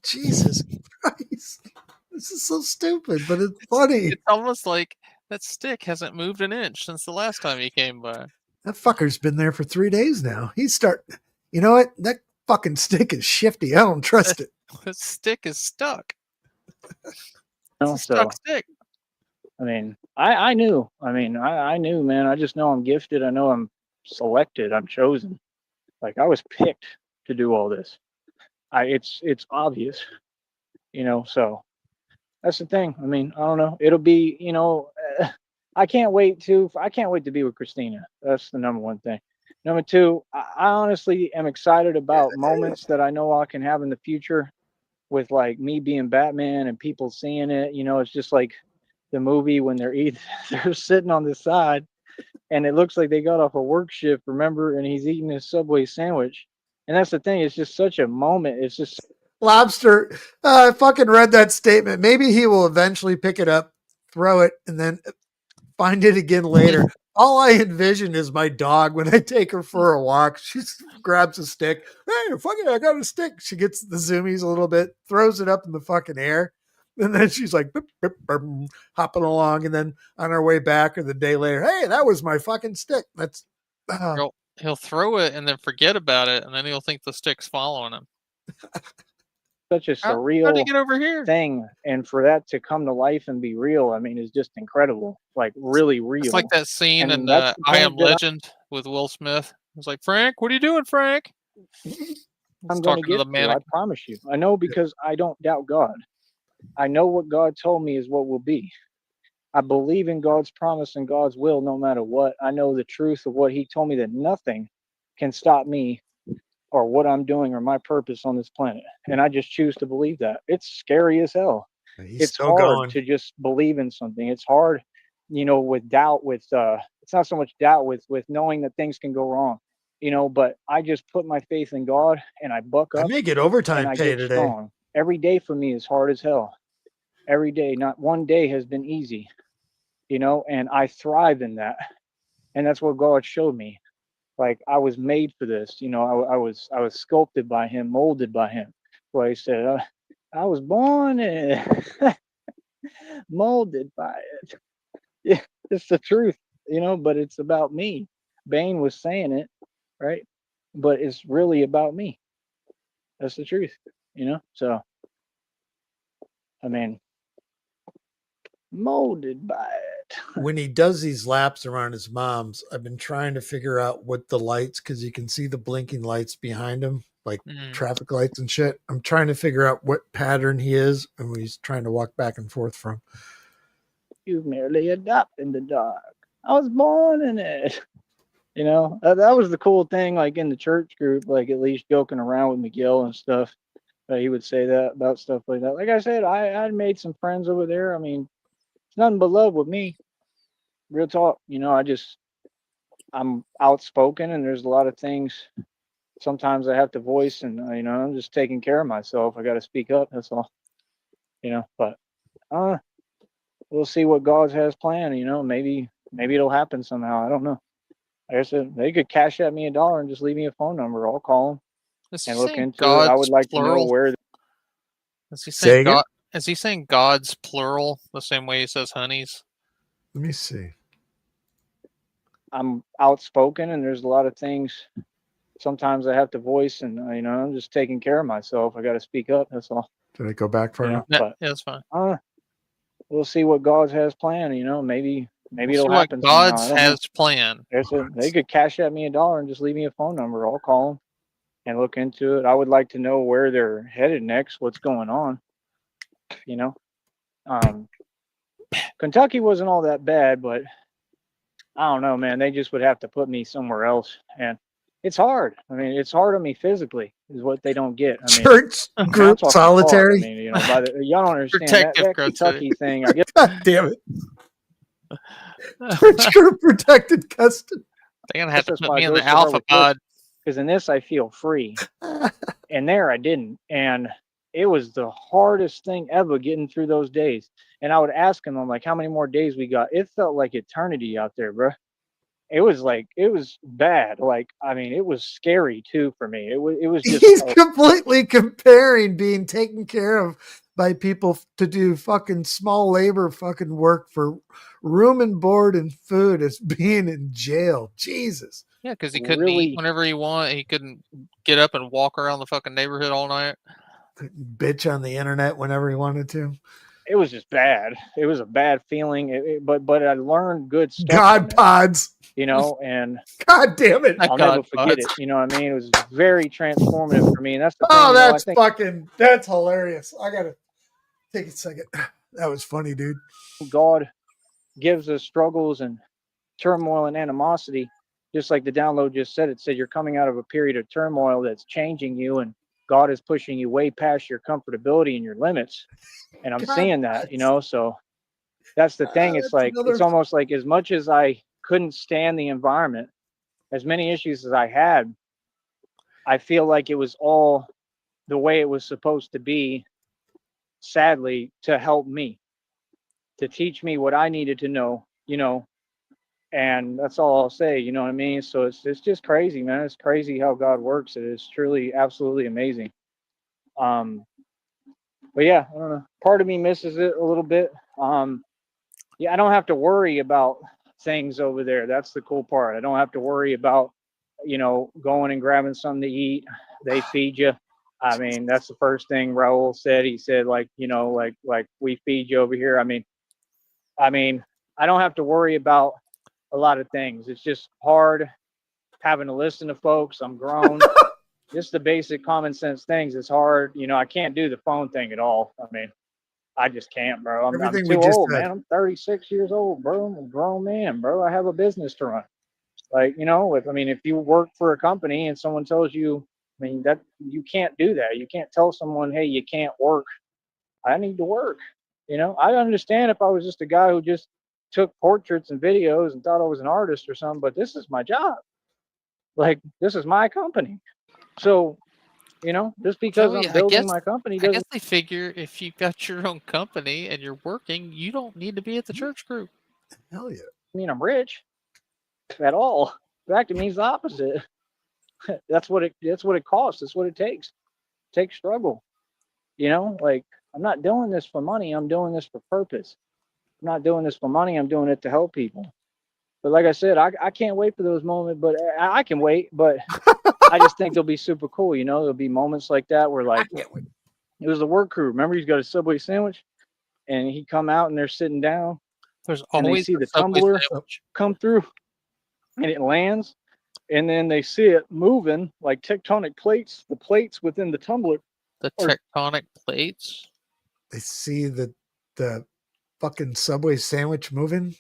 Jesus Christ. This is so stupid, but it's funny. It's almost like that stick hasn't moved an inch since the last time he came by. That fucker's been there for 3 days now. You know what? That fucking stick is shifty. I don't trust it. The stick is stuck. You It's know, a so stuck stick. I mean, I knew. I mean, I knew, man. I just know I'm gifted. I know I'm selected. I'm chosen. Like I was picked to do all this. It's obvious, you know. So that's the thing. I mean, I don't know. It'll be, you know, I can't wait to be with Christina. That's the number one thing. Number two, I honestly am excited about moments that I know I can have in the future with like me being Batman and people seeing it. You know, it's just like the movie when they're sitting on the side and it looks like they got off a work shift, remember, and he's eating his Subway sandwich. And that's the thing, it's just such a moment. It's just Lobster, I fucking read that statement. Maybe he will eventually pick it up, throw it, and then find it again later. All I envision is my dog when I take her for a walk. She grabs a stick. Hey, fuck it, I got a stick. She gets the zoomies a little bit, throws it up in the fucking air. And then she's like, beep, beep, beep, hopping along. And then on our way back or the day later, hey, that was my fucking stick. That's He'll throw it and then forget about it, and then he'll think the stick's following him. such a How'd he surreal get over here? thing. And for that to come to life and be real, I mean, is just incredible. Like really real. It's like that scene And in that's the I Am point that Legend with Will Smith. It's like, Frank, what are you doing, Frank? I'm He's going to talking to get the to. I mannequin. promise you. I know because I don't doubt God. I know what God told me is what will be. I believe in God's promise and God's will no matter what. I know the truth of what He told me that nothing can stop me or what I'm doing or my purpose on this planet. And I just choose to believe that. It's scary as hell. he's It's still hard going. to just believe in something. It's hard, you know, with doubt, it's not so much doubt with knowing that things can go wrong, you know, but I just put my faith in God and I buck I up may get and overtime I pay get today. strong. Every day for me is hard as hell. Every day, not one day has been easy, you know, and I thrive in that. And that's what God showed me. Like I was made for this, you know, I was sculpted by Him, molded by Him. Well, He said, I was born and molded by it. Yeah, it's the truth. but it's about me. Bane was saying it, right? But it's really about me. That's the truth, So, I mean, molded by it. When he does these laps around his mom's, I've been trying to figure out what the lights, because you can see the blinking lights behind him, like traffic lights and shit. I'm trying to figure out what pattern he is and what he's trying to walk back and forth from. You merely adopt in the dark. I was born in it. That was the cool thing, like in the church group, like at least joking around with Miguel and stuff. He would say that about stuff like that. Like I said, I made some friends over there. I mean, it's nothing but love with me. Real talk. I'm outspoken, and there's a lot of things sometimes I have to voice, and I'm just taking care of myself. I got to speak up. That's all. But we'll see what God has planned. Maybe it'll happen somehow. I don't know. Like I said, they could cash at me $1 and just leave me a phone number. I'll call them and look into it. I would like to know where. Is he saying God? Is he saying God's plural the same way he says honeys? Let me see. I'm outspoken, and there's a lot of things sometimes I have to voice, and I'm just taking care of myself. I got to speak up. That's all. Did I go back for you? But yeah, that's fine. We'll see what God has planned. Maybe We'll it'll see happen. What God has planned. They could cash at me $1 and just leave me a phone number. I'll call them and look into it. I would like to know where they're headed next. What's going on? Kentucky wasn't all that bad, but I don't know, man. They just would have to put me somewhere else, and it's hard. I mean, it's hard on me physically, is what they don't get. I mean, church group solitary. Hard. I mean, y'all don't understand that Kentucky thing. I guess. God damn it! Church group protected custody. They're gonna have to put me in the alpha pod. Because in this I feel free, and there I didn't, and it was the hardest thing ever getting through those days. And I would ask him, I'm like, how many more days we got? It felt like eternity out there, bro. It was bad. Like, I mean, it was scary too for me. It was just. He's completely comparing being taken care of by people to do fucking small labor fucking work for room and board and food as being in jail. Jesus. Yeah, because he couldn't eat whenever he wanted. He couldn't get up and walk around the fucking neighborhood all night. Bitch on the internet whenever he wanted to. It was just bad. It was a bad feeling. But I learned good stuff. God pods. And God damn it. I'll never forget it. You know what I mean? It was very transformative for me. And that's the thing. That's hilarious. I got to take a second. That was funny, dude. God gives us struggles and turmoil and animosity. Just like the download just said, it said you're coming out of a period of turmoil that's changing you, and God is pushing you way past your comfortability and your limits. And I'm seeing that, so that's the thing. It's like, it's almost like as much as I couldn't stand the environment, as many issues as I had, I feel like it was all the way it was supposed to be, sadly, to help me, to teach me what I needed to know, and that's all I'll say, you know what I mean? So it's just crazy, man. It's crazy how God works. It is truly absolutely amazing. But yeah, I don't know. Part of me misses it a little bit. Yeah, I don't have to worry about things over there. That's the cool part. I don't have to worry about, going and grabbing something to eat. They feed you. I mean, that's the first thing Raul said. He said, like we feed you over here. I mean, I don't have to worry about a lot of things. It's just hard having to listen to folks. I'm grown. Just the basic common sense things is hard. I can't do the phone thing at all. I mean, I just can't, bro. I'm too old, man. I'm 36 years old, bro. I'm a grown man, bro. I have a business to run. Like, if you work for a company and someone tells you, that you can't do that. You can't tell someone, hey, you can't work. I need to work. I understand if I was just a guy who just took portraits and videos and thought I was an artist or something, but this is my job. Like, this is my company. So, just because I'm building my company doesn't. I guess they figure if you've got your own company and you're working, you don't need to be at the church group. Hell yeah. I mean, I'm rich at all. In fact, it means the opposite. That's what it costs. That's what it takes. It takes struggle. Like, I'm not doing this for money. I'm doing this for purpose. I'm not doing this for money. I'm doing it to help people. But like I said, I can't wait for those moments. But I can wait. But I just think they'll be super cool. You know, there'll be moments like that where I like can't wait. it was the work crew. Remember, he's got a Subway sandwich, and he come out and they're sitting down, There's and they always see a the Subway tumbler sandwich. come through, and it lands, and then they see it moving like tectonic plates. The plates within the tumbler The are tectonic plates. They see the fucking Subway sandwich moving.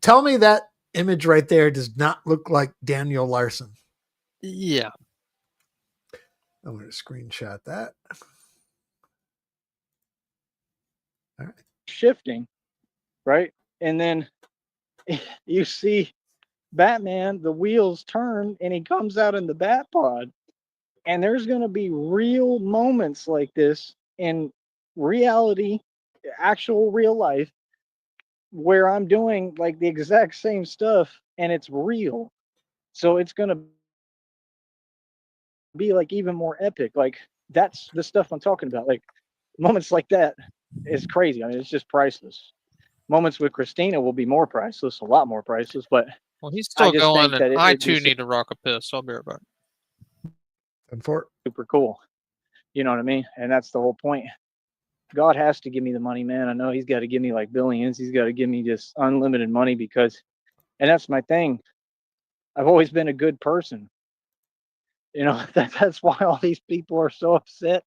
Tell me that image right there does not look like Daniel Larson. Yeah. I'm going to screenshot that. All right. shifting, right? And then you see Batman, the wheels turn, and he comes out in the Bat Pod. And there's going to be real moments like this in reality, actual real life, where I'm doing like the exact same stuff and it's real. So it's going to be like even more epic. Like that's the stuff I'm talking about. Like moments like that is crazy. I mean, it's just priceless. Moments with Christina will be more priceless, a lot more priceless, but Well, he's I still just going, think and that I it'd be too need to rock a piss. I'll be right back. And for super cool. You know what I mean? And that's the whole point. God has to give me the money, man. I know he's got to give me like billions. He's got to give me just unlimited money because, and that's my thing. I've always been a good person. You know, that's why all these people are so upset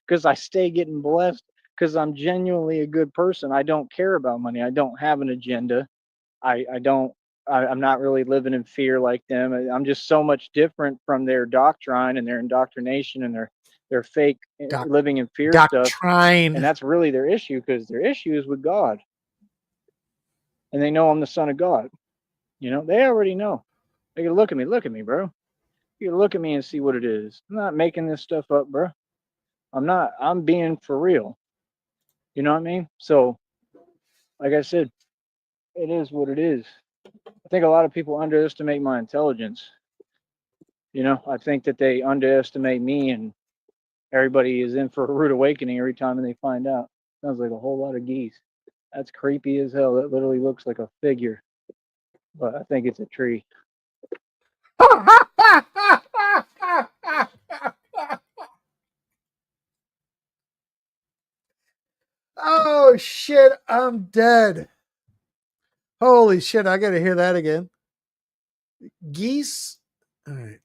because I stay getting blessed because I'm genuinely a good person. I don't care about money. I don't have an agenda. I don't, I'm not really living in fear like them. I'm just so much different from their doctrine and their indoctrination and their fake living in fear stuff. doctrine. And that's really their issue because their issue is with God. And they know I'm the son of God. You know, they already know. They can look at me, bro. You can look at me and see what it is. I'm not making this stuff up, bro. I'm being for real. You know what I mean? So, like I said, it is what it is. I think a lot of people underestimate my intelligence. You know, I think that they underestimate me and everybody is in for a rude awakening every time they find out. Sounds like a whole lot of geese. That's creepy as hell. That literally looks like a figure, but I think it's a tree. Oh shit, I'm dead. Holy shit, I gotta hear that again. Geese. All right.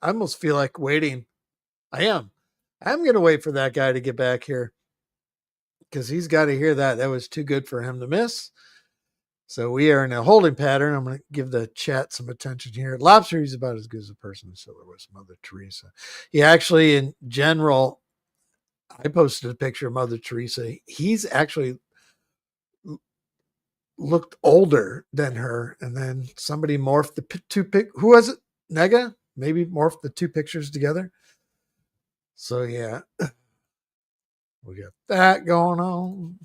I almost feel like waiting. I am. I'm gonna wait for that guy to get back here. Because he's got to hear that. That was too good for him to miss. So we are in a holding pattern. I'm going to give the chat some attention here. Lobster, he's about as good as a person. So there was Mother Teresa. He actually, in general, I posted a picture of Mother Teresa. He's actually looked older than her. And then somebody morphed the two who was it? Nega? Maybe morphed the two pictures together. So yeah, we got that going on.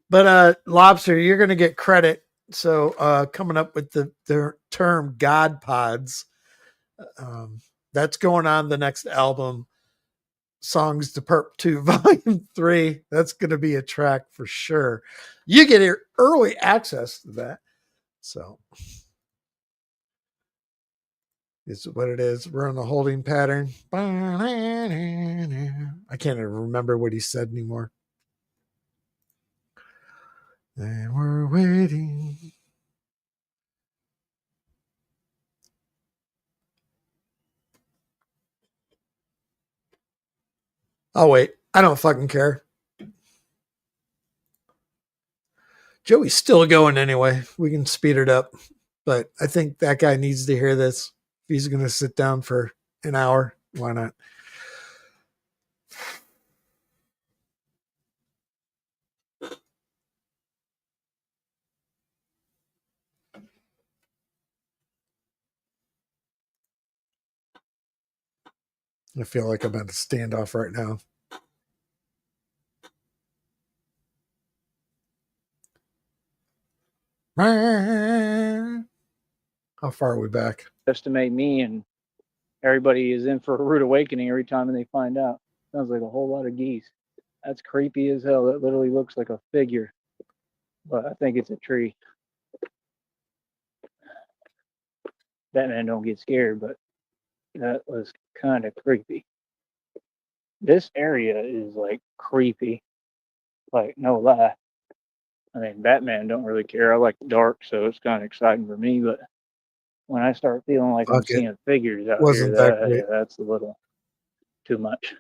But Lobster, you're going to get credit. So coming up with the term God Pods, that's going on the next album, Songs to Perp 2 Volume 3. That's going to be a track for sure. You get early access to that. So it's what it is. We're in the holding pattern. I can't even remember what he said anymore. And we're waiting. Oh, wait. I don't fucking care. Joey's still going anyway. We can speed it up. But I think that guy needs to hear this. If he's going to sit down for an hour, why not? I feel like I'm at a standoff right now. How far are we back? Estimate me and everybody is in for a rude awakening every time they find out. Sounds like a whole lot of geese. That's creepy as hell. That literally looks like a figure, but I think it's a tree. Batman don't get scared, but that was kind of creepy. This area is like creepy, like no lie. I mean, Batman don't really care. I like the dark, so it's kind of exciting for me. But when I start feeling like I'm Fuck it. seeing figures out here, Wasn't that great? that's a little too much.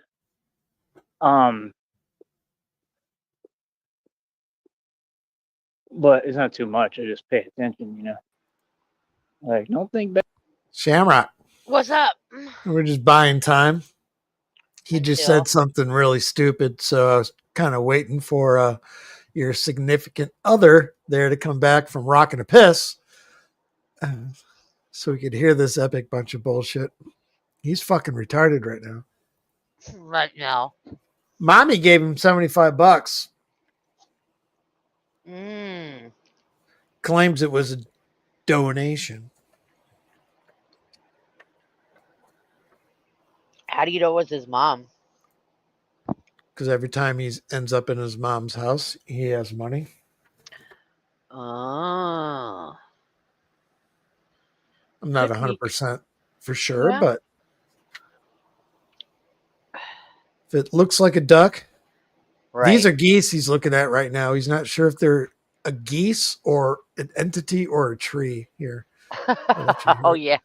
But it's not too much. I just pay attention, you know. Like, don't think back. Shamrock, What's up? we're just buying time. He just Until said something really stupid, so I was kind of waiting for your significant other there to come back from rocking a piss, so we could hear this epic bunch of bullshit. He's fucking retarded right now. right now. Mommy gave him $75. Claims it was a donation. How do you know it was his mom? Because every time he ends up in his mom's house, he has money. Oh. I'm not Could be. 100% for sure, Yeah. but if it looks like a duck, Right. these are geese he's looking at right now. He's not sure if they're a geese or an entity or a tree here. Oh yeah.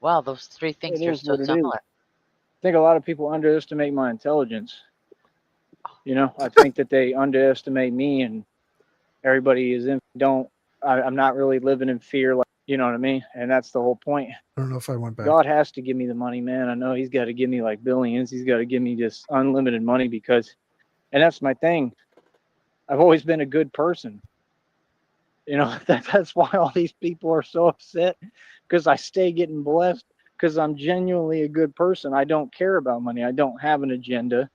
Wow, those three things It are is so what it is. similar. I think a lot of people underestimate my intelligence. You know, I think that they underestimate me, and everybody is in. I'm not really living in fear, like, you know what I mean? And that's the whole point. I don't know if I went back. God has to give me the money, man. I know He's got to give me like billions. He's got to give me just unlimited money because, and that's my thing. I've always been a good person. You know, that's why all these people are so upset, because I stay getting blessed because I'm genuinely a good person. I don't care about money. I don't have an agenda.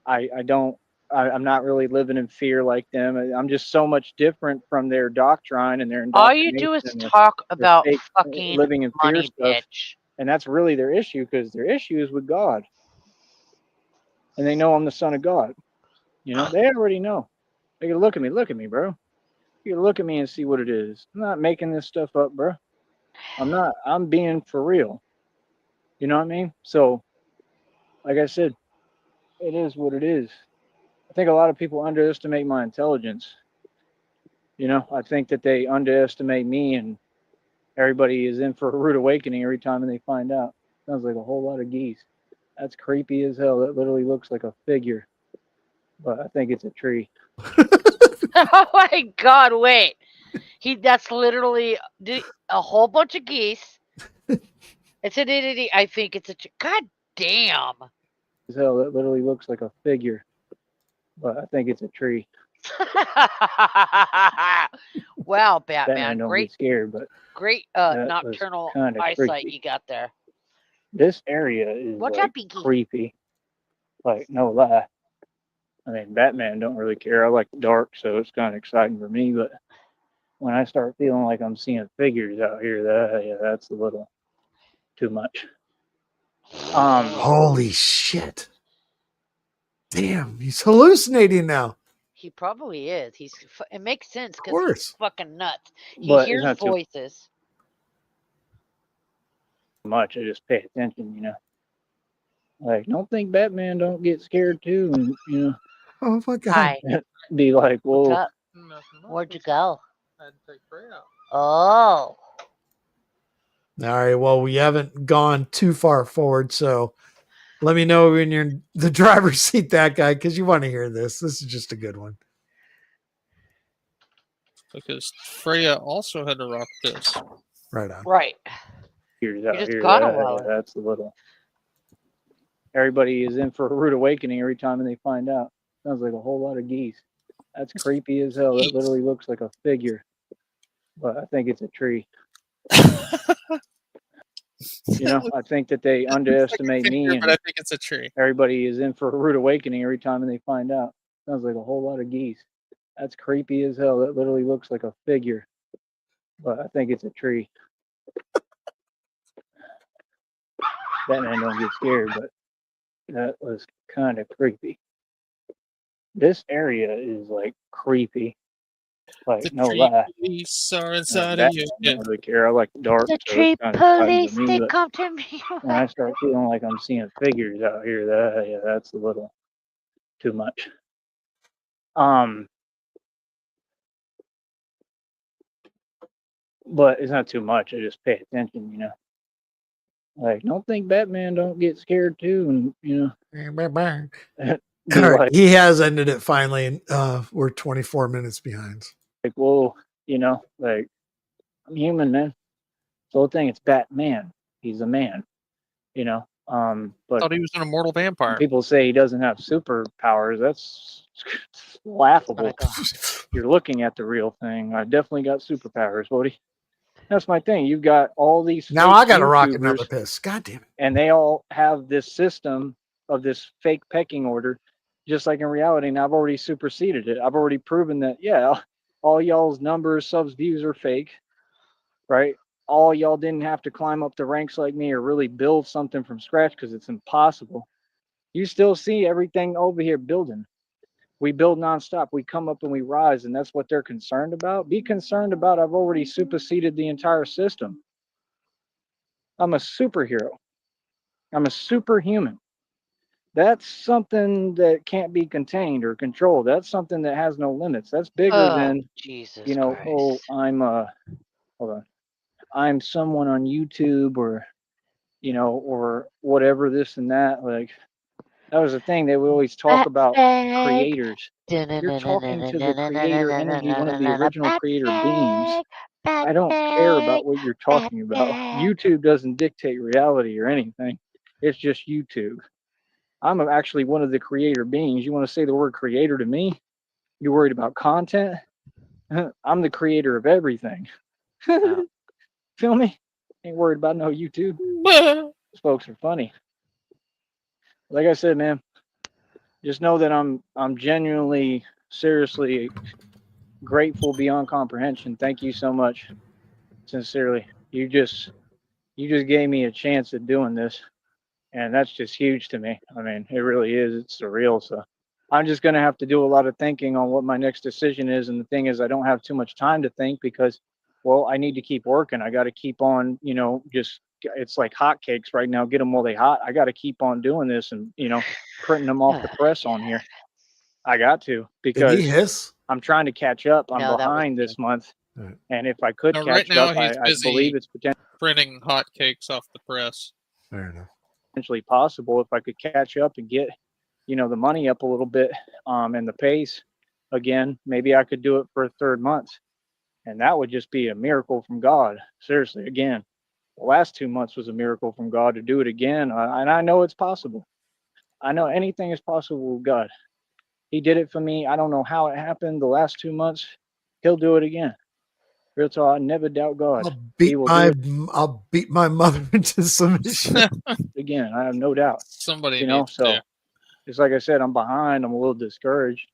I'm not really living in fear like them. I'm just so much different from their doctrine and their All you indoctrination do is and talk their about fake fucking living in fear money, stuff. bitch. And that's really their issue, because their issue is with God. And they know I'm the son of God. You know, they already know. They can look at me, bro. You can look at me and see what it is. I'm not making this stuff up, bro. I'm being for real. You know what I mean? So, like I said, it is what it is. I think a lot of people underestimate my intelligence. You know, I think that they underestimate me, and everybody is in for a rude awakening every time they find out. Sounds like a whole lot of geese. That's creepy as hell. That literally looks like a figure, but I think it's a tree. Oh my god, wait. That's literally a whole bunch of geese. It's an entity. I think it's a god damn. As hell, that literally looks like a figure, but I think it's a tree. Wow, Batman Batman. don't Great get scared, but great that was nocturnal kind of eyesight creepy. you got there. This area is What's like up, Pinky? creepy, like no lie. I mean, Batman don't really care. I like the dark, so it's kind of exciting for me. But when I start feeling like I'm seeing figures out here, that's a little too much. Holy shit. Damn, he's hallucinating now. He probably is. It makes sense Of because he's course. fucking nuts. He But it's hears not too voices. much. I just pay attention, you know. Like, don't think Batman don't get scared too, and you know, Oh my god. Hi. be like, What's whoa. up? Where'd you go? I had to take Freya out. Oh. All right, well, we haven't gone too far forward, so let me know when you're in the driver's seat, that guy, because you want to hear this. This is just a good one. Because Freya also had to rock this. Right on. Right. Figures You out just here, got a while. that's a little. Everybody is in for a rude awakening every time they find out. Sounds like a whole lot of geese. That's creepy as hell. That literally looks like a figure, but I think it's a tree. You know, I think that they underestimate me, But I and think it's a tree. everybody is in for a rude awakening every time they find out. Sounds like a whole lot of geese. That's creepy as hell. That literally looks like a figure, but I think it's a tree. Batman don't get scared, but that was kind of creepy. This area is like creepy. Like The no tree lie. police are Like, inside that of you. I Yeah. don't really care. I like the dark, The so it's tree kind of exciting police, to me. they But come to me. when I start feeling like I'm seeing figures out here, that's a little too much. But it's not too much. I just pay attention, you know. Like, don't think Batman don't get scared too, and be All right, like, he has ended it finally, and we're 24 minutes behind. well, you know, like I'm human, man. The whole thing, it's Batman. He's a man, you know. But Thought he was an immortal when vampire. people say he doesn't have superpowers, that's laughable. You're looking at the real thing. I definitely got superpowers, Bodie. That's my thing. You've got all these Now fake I got to rock YouTubers, another piss. God damn it. and they all have this system of this fake pecking order, just like in reality. And I've already superseded it. I've already proven that, yeah, all y'all's numbers, subs, views are fake, right? All y'all didn't have to climb up the ranks like me or really build something from scratch because it's impossible. You still see everything over here building. We build nonstop. We come up and we rise, and that's what they're concerned about. Be concerned about I've already superseded the entire system. I'm a superhero. I'm a superhuman. That's something that can't be contained or controlled. That's something that has no limits. That's bigger Oh, than, Jesus you know, oh, Christ. hold on. I'm someone on YouTube or, you know, or whatever, this and that. Like, that was the thing. They would always talk about creators. You're talking to the creator energy, one of the original creator beings. I don't care about what you're talking about. YouTube doesn't dictate reality or anything. It's just YouTube. I'm actually one of the creator beings. You want to say the word creator to me? You're worried about content? I'm the creator of everything. Oh. Feel me? Ain't worried about no YouTube. Those folks are funny. Like I said, man, just know that I'm genuinely, seriously grateful beyond comprehension. Thank you so much. Sincerely. You just gave me a chance at doing this. And that's just huge to me. I mean, it really is. It's surreal. So I'm just going to have to do a lot of thinking on what my next decision is. And the thing is, I don't have too much time to think because, well, I need to keep working. I got to keep on, you know, just it's like hotcakes right now. Get them while they hot. I got to keep on doing this and, you know, printing them off the press on here. I got to Did he because hiss? I'm trying to catch up. I'm No, that was behind me. this month. Right. And if I could No, catch right now up, he's I believe busy it's potential. printing hotcakes off the press. Fair enough. Potentially possible if I could catch up and get, you know, the money up a little bit, and the pace again. Maybe I could do it for a third month, and that would just be a miracle from God. Seriously, again, the last 2 months was a miracle from God. To do it again, and I know it's possible. I know anything is possible with God. He did it for me. I don't know how it happened the last 2 months. He'll do it again. Real talk. I never doubt God. He will do it I'll beat my mother into submission. again. I have no doubt. Somebody You know, needs so to. it's like I said, I'm behind. I'm a little discouraged.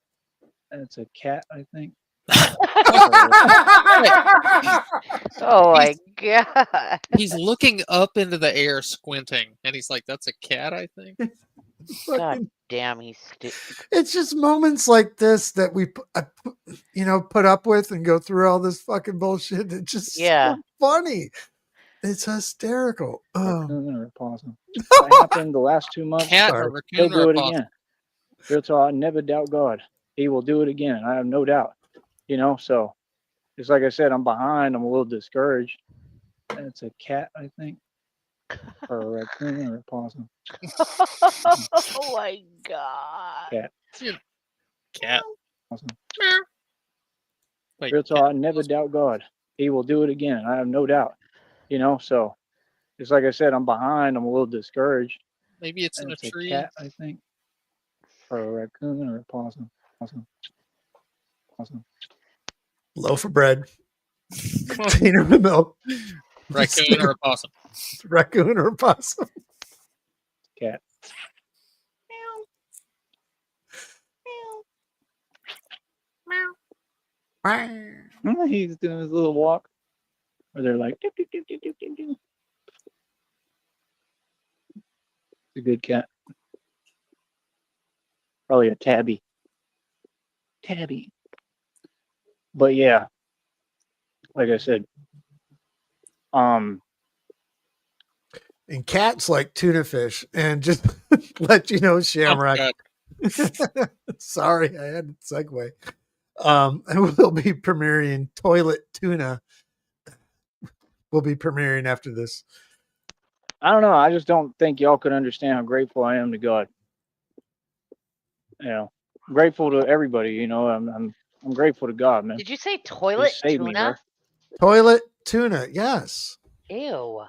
It's a cat, I think. Oh my God. He's looking up into the air, squinting, and he's like, "That's a cat, I think." God Fucking- damn, it's just moments like this that put up with and go through all this fucking bullshit. It's just Yeah. so funny. It's hysterical. Oh. Raccoon or possum. What happened the last 2 months? Cat, Sorry. a He'll raccoon, or do a it possum. again. Real talk. I never doubt God. He will do it again. I have no doubt. You know, so it's like I said, I'm behind. I'm a little discouraged. It's a cat, I think, or a raccoon or a possum. Oh my God. Cat. Cat. Possum. Wait, Real talk. I cat, never possum. doubt God. He will do it again. I have no doubt. You know, so it's like I said, I'm behind. I'm a little discouraged. Maybe it's in a It's a tree. cat, I think, or a raccoon or a possum. Possum. Possum. Loaf of bread. Container of milk. Raccoon or a possum. Raccoon or a possum. Cat. He's doing his little walk where they're like, doop, doop, doop, doop, doop, doop, doop. It's a good cat. Probably a tabby. Tabby. But yeah, like I said, And cats like tuna fish. And just let you know, Oh, Shamrock. God. Sorry, I had to segue. We'll be premiering Toilet Tuna. We'll be premiering after this. I don't know. I just don't think y'all could understand how grateful I am to God. You know, grateful to everybody. You know, I'm grateful to God, man. Did you say He toilet saved me, bro. tuna? Toilet Tuna, yes. Ew.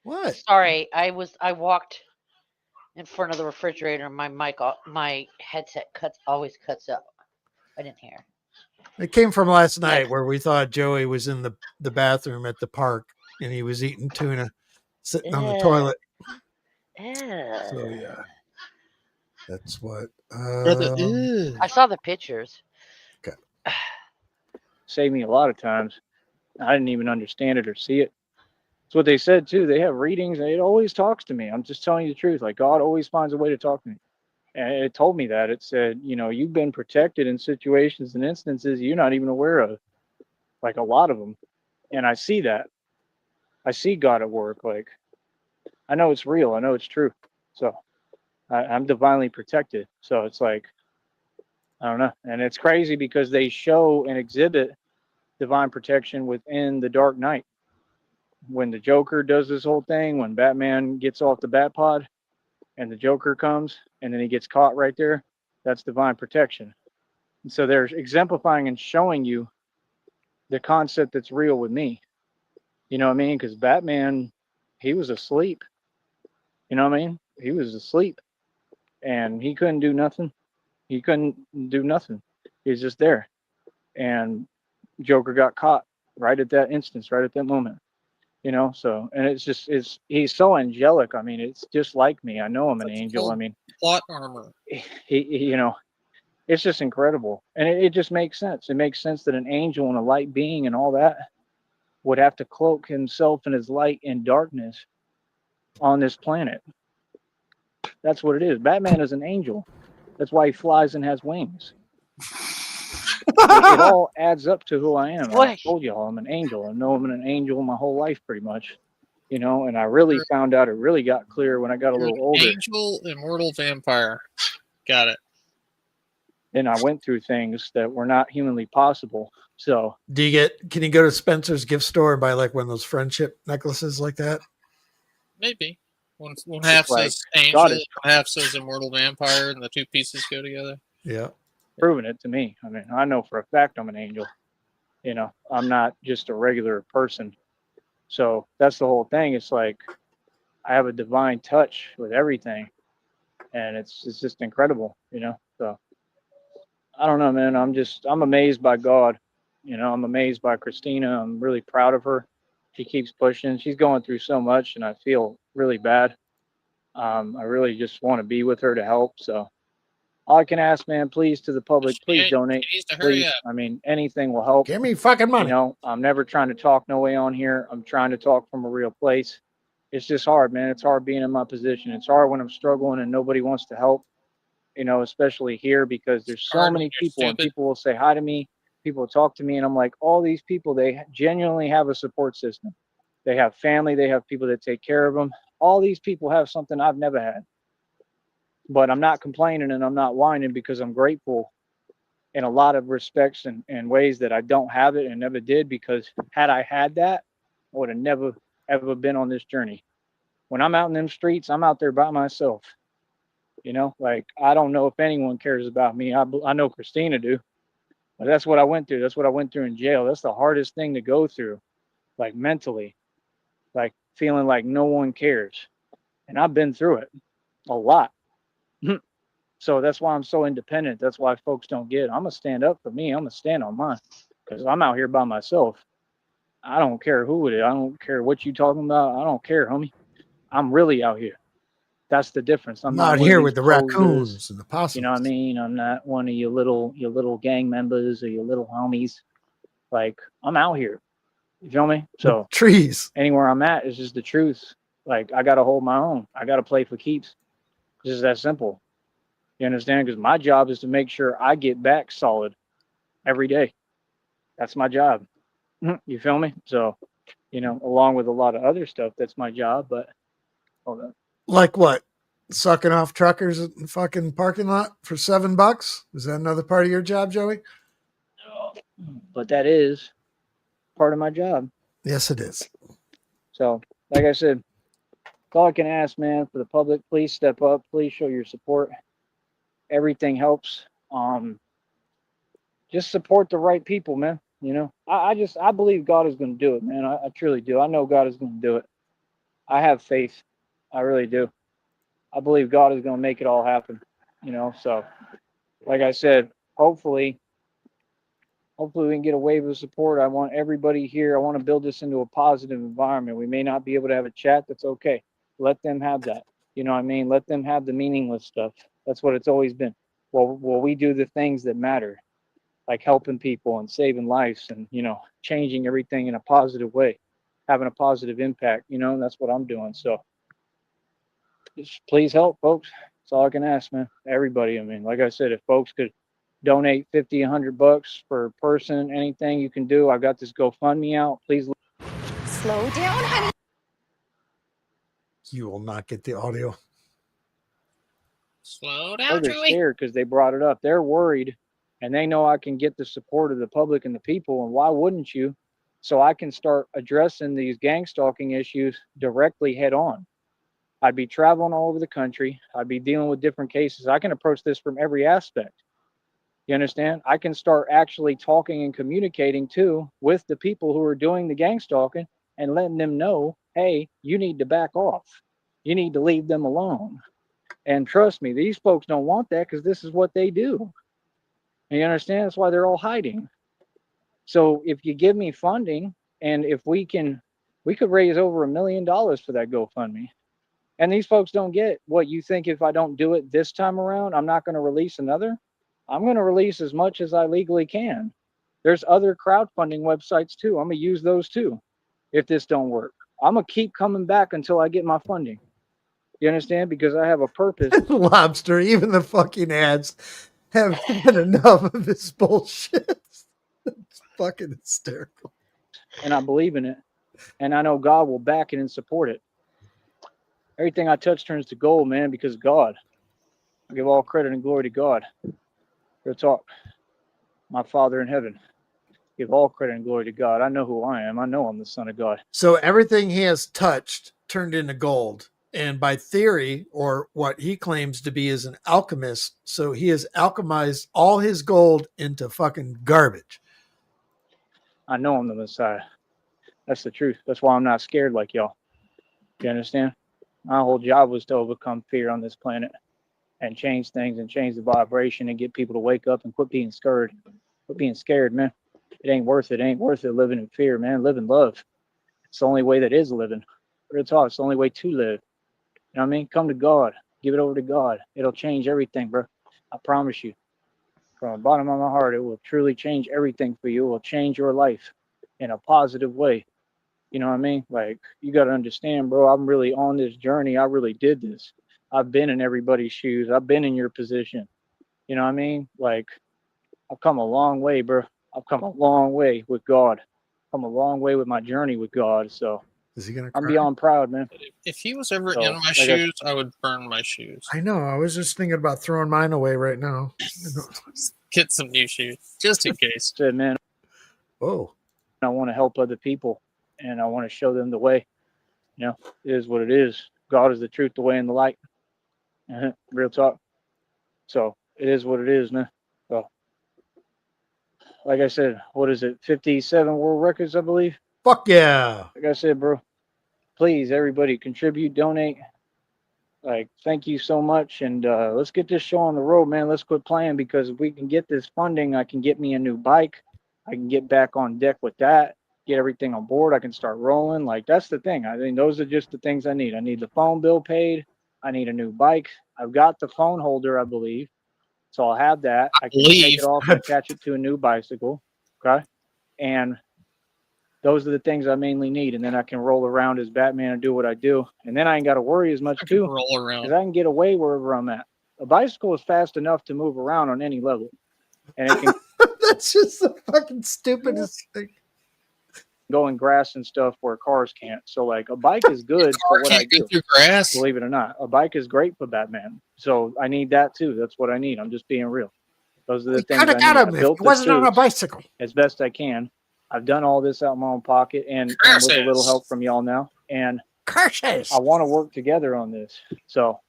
What? Sorry, I walked in front of the refrigerator and my headset always cuts out. I didn't hear. It came from last Yeah. night where we thought Joey was in the bathroom at the park and he was eating tuna sitting on the Ugh. toilet. Ugh. So yeah. That's what Brother, ew. I saw the pictures. Saved me a lot of times. I didn't even understand it or see it. That's what they said too. They have readings and it always talks to me. I'm just telling you the truth. Like God always finds a way to talk to me. And it told me that. It said, you know, you've been protected in situations and instances you're not even aware of. Like a lot of them. And I see that. I see God at work. Like I know it's real. I know it's true. So I'm divinely protected. So it's like, I don't know. And it's crazy because they show and exhibit divine protection within the Dark Knight. When the Joker does this whole thing, when Batman gets off the Bat Pod and the Joker comes and then he gets caught right there, that's divine protection. And so they're exemplifying and showing you the concept that's real with me. You know what I mean? Because Batman, he was asleep. You know what I mean? He was asleep and he couldn't do nothing. He couldn't do nothing. He was just there. And Joker got caught right at that instance, right at that moment. You know, so and it's he's so angelic. I mean, it's just like me. I know I'm an That's angel. I full mean, plot armor. he you know, it's just incredible. And it just makes sense. It makes sense that an angel and a light being and all that would have to cloak himself and his light in darkness on this planet. That's what it is. Batman is an angel. That's why he flies and has wings. It all adds up to who I am. I What? told y'all I'm an angel. I know I'm an angel my whole life, pretty much. You know, and I really found out it really got clear when I got a You're little an older. angel, immortal vampire. Got it. And I went through things that were not humanly possible. So can you go to Spencer's gift store and buy like one of those friendship necklaces like that? Maybe. One half like, says angel, God is one half says immortal vampire, and the two pieces go together. Yeah. proving it to me. I mean, I know for a fact I'm an angel. You know, I'm not just a regular person. So that's the whole thing. It's like I have a divine touch with everything. And it's just incredible, you know. So I don't know, man. I'm amazed by God. You know, I'm amazed by Christina. I'm really proud of her. She keeps pushing. She's going through so much, and I feel really bad. I really just want to be with her to help. So all I can ask, man, please to the public, please donate. She needs to hurry Please. up. I mean, anything will help. Give me fucking money. You know, I'm never trying to talk no way on here. I'm trying to talk from a real place. It's just hard, man. It's hard being in my position. It's hard when I'm struggling and nobody wants to help, you know, especially here because there's so Hard when many you're people and stupid. people will say hi to me. People will talk to me and I'm like, all these people, they genuinely have a support system. They have family. They have people that take care of them. All these people have something I've never had. But I'm not complaining and I'm not whining because I'm grateful in a lot of respects and ways that I don't have it and never did because had I had that, I would have never ever been on this journey. When I'm out in them streets, I'm out there by myself. You know, like I don't know if anyone cares about me. I know Christina do, but that's what I went through. That's what I went through in jail. That's the hardest thing to go through, like mentally, like feeling like no one cares. And I've been through it a lot. So that's why I'm so independent. That's why folks don't get it. I'm gonna stand up for me. I'm gonna stand on mine because I'm out here by myself. I don't care who it is. I don't care what you talking about. I don't care, homie. I'm really out here. That's the difference. I'm not not one here of these with the posers. raccoons and the possums. You know what I mean? I'm not one of your little gang members or your little homies. Like I'm out here. You feel me? So trees. anywhere I'm at is just the truth. Like I gotta hold my own. I gotta play for keeps. It's just that simple. You understand? Because my job is to make sure I get back solid. every day. That's my job. You feel me? So, along with a lot of other stuff, that's my job. But hold on. Like what? Sucking off truckers in the fucking parking lot for $7? Is that another part of your job, Joey? But that is part of my job. Yes, it is. So, like I said, all I can ask, man, for the public, please step up. Please show your support. Everything helps. Just support the right people, man. I believe God is going to do it, man. I truly do. I know God is going to do it. I have faith. I really do. I believe God is going to make it all happen. So like I said, hopefully we can get a wave of support. I want everybody here. I want to build this into a positive environment. We may not be able to have a chat. That's okay. Let them have that. You know what I mean? Let them have the meaningless stuff. That's what it's always been. Well, we do the things that matter, like helping people and saving lives and, changing everything in a positive way, having a positive impact, and that's what I'm doing. So just please help, folks. That's all I can ask, man. Everybody. I mean, like I said, if folks could donate 50, $100 per person, anything you can do. I got this GoFundMe out. Please Slow down, honey. You will not get the audio. Slow down, they're Joey. scared because they brought it up. They're worried, and they know I can get the support of the public and the people. And why wouldn't you? So I can start addressing these gang stalking issues directly head on. I'd be traveling all over the country. I'd be dealing with different cases. I can approach this from every aspect. You understand? I can start actually talking and communicating too with the people who are doing the gang stalking and letting them know, hey, you need to back off. You need to leave them alone. And trust me, these folks don't want that because this is what they do. And you understand? That's why they're all hiding. So if you give me funding, and if we could raise over $1 million for that GoFundMe. And these folks don't get what you think. If I don't do it this time around, I'm not going to release another. I'm going to release as much as I legally can. There's other crowdfunding websites too. I'm going to use those too. If this don't work, I'm going to keep coming back until I get my funding. You understand? Because I have a purpose. Lobster, even the fucking ads have had enough of this bullshit. It's fucking hysterical. And I believe in it. And I know God will back it and support it. Everything I touch turns to gold, man, because God. I give all credit and glory to God. Real talk. My Father in heaven. Give all credit and glory to God. I know who I am. I know I'm the Son of God. So everything he has touched turned into gold. And by theory, or what he claims to be, is an alchemist. So he has alchemized all his gold into fucking garbage. I know I'm the Messiah. That's the truth. That's why I'm not scared like y'all. You understand? My whole job was to overcome fear on this planet and change things and change the vibration and get people to wake up and quit being scared. Quit being scared, man. It ain't worth it. It ain't worth it living in fear, man. Live in love. It's the only way that is living. Real talk. It's the only way to live. You know what I mean? Come to God. Give it over to God. It'll change everything, bro. I promise you. From the bottom of my heart, it will truly change everything for you. It will change your life in a positive way. You know what I mean? Like, you got to understand, bro, I'm really on this journey. I really did this. I've been in everybody's shoes. I've been in your position. You know what I mean? Like, I've come a long way, bro. I've come a long way with God. Come a long way with my journey with God. So Is he gonna I'm cry? beyond proud, man. If he was ever So, in my like shoes, I would burn my shoes. I know. I was just thinking about throwing mine away right now. Get some new shoes, just in case. I said, man, Oh, I want to help other people and I want to show them the way. You know, it is what it is. God is the truth, the way, and the light. Real talk. So it is what it is, man. So, like I said, what is it? 57 world records, I believe. fuck yeah. Like I said, bro, please, everybody contribute, donate. Like, thank you so much. And let's get this show on the road, man. Let's quit playing, because if we can get this funding, I can get me a new bike. I can get back on deck with that, get everything on board. I can start rolling. Like, that's the thing. I think those are just the things I need. I need the phone bill paid. I need a new bike. I've got the phone holder, I believe. So I'll have that. I can take it off and attach it to a new bicycle. Okay. And those are the things I mainly need. And then I can roll around as Batman and do what I do. And then I ain't got to worry as much too, Roll around. because I can get away wherever I'm at. A bicycle is fast enough to move around on any level. And it can That's just the fucking stupidest thing. Going grass and stuff where cars can't. So like a bike is good for what I Can't go do. through grass. Believe it or not, a bike is great for Batman. So I need that too. That's what I need. I'm just being real. Those are the We things could I have need. got I him if he built the wasn't on a suits bicycle. as best I can. I've done all this out of my own pocket and with a little Curses. help from y'all now. And Curses. I want to work together on this. So,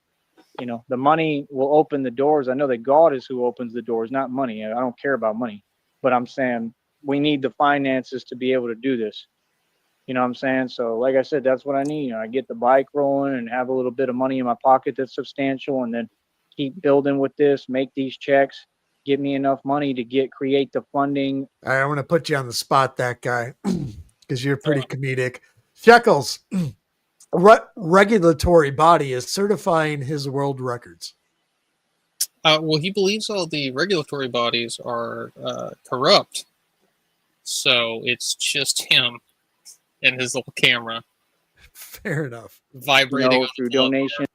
you know, the money will open the doors. I know that God is who opens the doors, not money. I don't care about money, but I'm saying we need the finances to be able to do this. You know what I'm saying? So, like I said, that's what I need. You know, I get the bike rolling and have a little bit of money in my pocket that's substantial, and then keep building with this, make these checks, give me enough money to create the funding. All right, I'm going to put you on the spot, that guy, because you're pretty comedic. Shekels, what regulatory body is certifying his world records? Well, he believes all the regulatory bodies are corrupt. So it's just him and his little camera Fair enough. vibrating on Through the floor. donations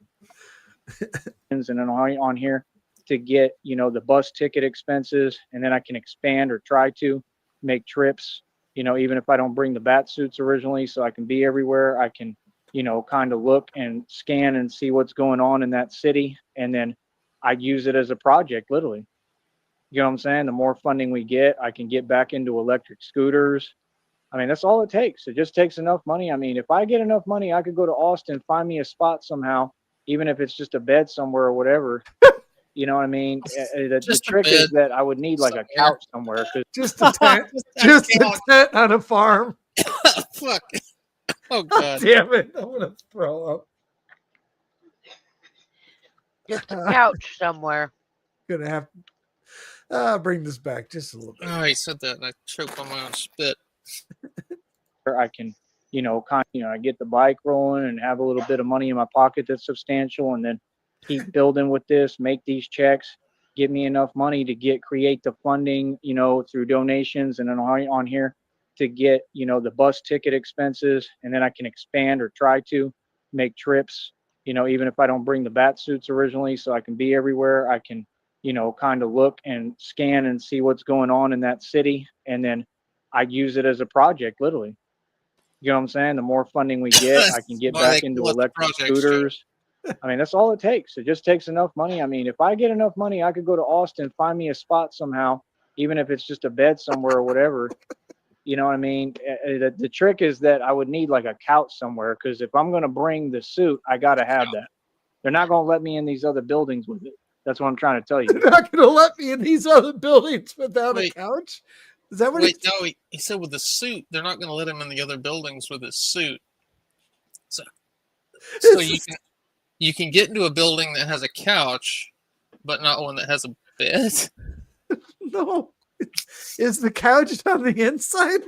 and then on here to get, the bus ticket expenses, and then I can expand or try to make trips, even if I don't bring the bat suits originally, so I can be everywhere. I can, kind of look and scan and see what's going on in that city. And then I'd use it as a project, literally. You know what I'm saying? The more funding we get, I can get back into electric scooters. I mean, that's all it takes. It just takes enough money. I mean, if I get enough money, I could go to Austin, find me a spot somehow, even if it's just a bed somewhere or whatever. You know what I mean? The trick is that I would need like a couch somewhere. Just a tent. Just a tent on a farm. Fuck. Oh, God. Damn it. I'm going to throw up. Just a couch somewhere. Going to have to bring this back just a little bit. Oh, he said that, and I choked on my own spit. I can, I get the bike rolling and have a little bit of money in my pocket that's substantial, and then keep building with this, make these checks, give me enough money to create the funding, through donations and then on here to get, the bus ticket expenses, and then I can expand or try to make trips, even if I don't bring the bat suits originally, so I can be everywhere. I can, kind of look and scan and see what's going on in that city, and then I'd use it as a project, literally. You know what I'm saying? The more funding we get, I can get back into electric scooters. I mean, that's all it takes. It just takes enough money. I mean, if I get enough money, I could go to Austin, find me a spot somehow, even if it's just a bed somewhere or whatever. You know what I mean? The trick is that I would need like a couch somewhere, because if I'm going to bring the suit, I got to have that. They're not going to let me in these other buildings with it. That's what I'm trying to tell you. They're not going to let me in these other buildings without a couch? Is that what no, he said with the suit, they're not going to let him in the other buildings with his suit. So you can get into a building that has a couch, but not one that has a bed. No. Is the couch on the inside?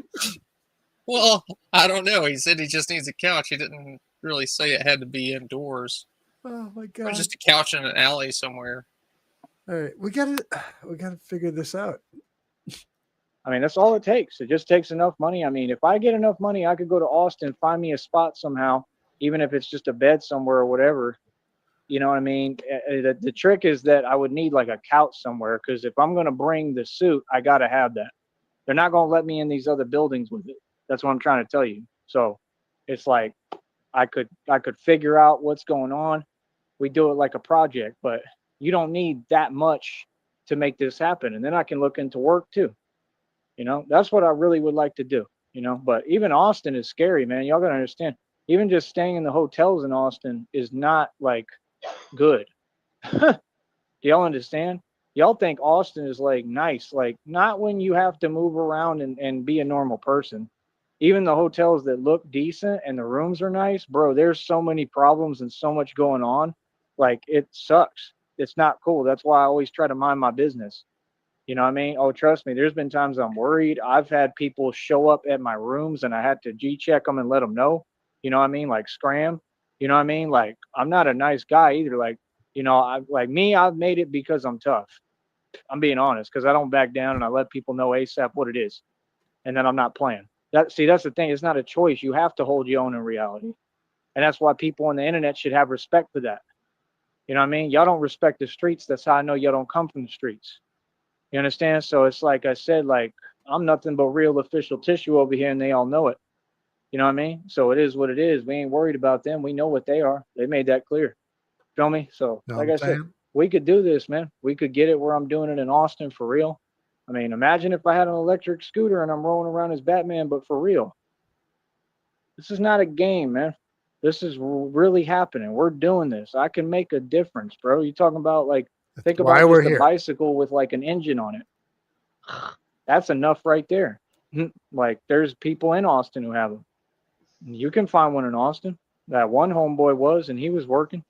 Well, I don't know. He said he just needs a couch. He didn't really say it had to be indoors. Oh my God. Or just a couch in an alley somewhere. All right. We gotta figure this out. I mean, that's all it takes. It just takes enough money. I mean, if I get enough money, I could go to Austin, find me a spot somehow, even if it's just a bed somewhere or whatever. You know what I mean? The trick is that I would need like a couch somewhere, because if I'm going to bring the suit, I got to have that. They're not going to let me in these other buildings with it. That's what I'm trying to tell you. So it's like I could figure out what's going on. We do it like a project, but you don't need that much to make this happen. And then I can look into work too. That's what I really would like to do, but even Austin is scary, man. Y'all got to understand, even just staying in the hotels in Austin is not like good. Do y'all understand? Y'all think Austin is like nice, like not when you have to move around and be a normal person. Even the hotels that look decent and the rooms are nice, bro, there's so many problems and so much going on. Like, it sucks. It's not cool. That's why I always try to mind my business. You know what I mean? Oh, trust me, there's been times I'm worried. I've had people show up at my rooms and I had to G-check them and let them know. You know what I mean? Like, scram. You know what I mean? Like, I'm not a nice guy either. Like, I've made it because I'm tough. I'm being honest, because I don't back down and I let people know ASAP what it is. And then I'm not playing. That's the thing. It's not a choice. You have to hold your own in reality. And that's why people on the internet should have respect for that. You know what I mean? Y'all don't respect the streets. That's how I know y'all don't come from the streets. You understand? So it's like I said, like I'm nothing but real official tissue over here, and they all know it. You know what I mean? So it is what it is. We ain't worried about them. We know what they are. They made that clear. Feel me? So, Know like what I I'm said, saying? we could do this, man. We could get it where I'm doing it in Austin for real. I mean, imagine if I had an electric scooter and I'm rolling around as Batman, but for real. This is not a game, man. This is really happening. We're doing this. I can make a difference, bro. You talking about like, That's think why about we're just a here. bicycle with like an engine on it. That's enough right there. Like, there's people in Austin who have them. You can find one in Austin. That one homeboy was, and he was working.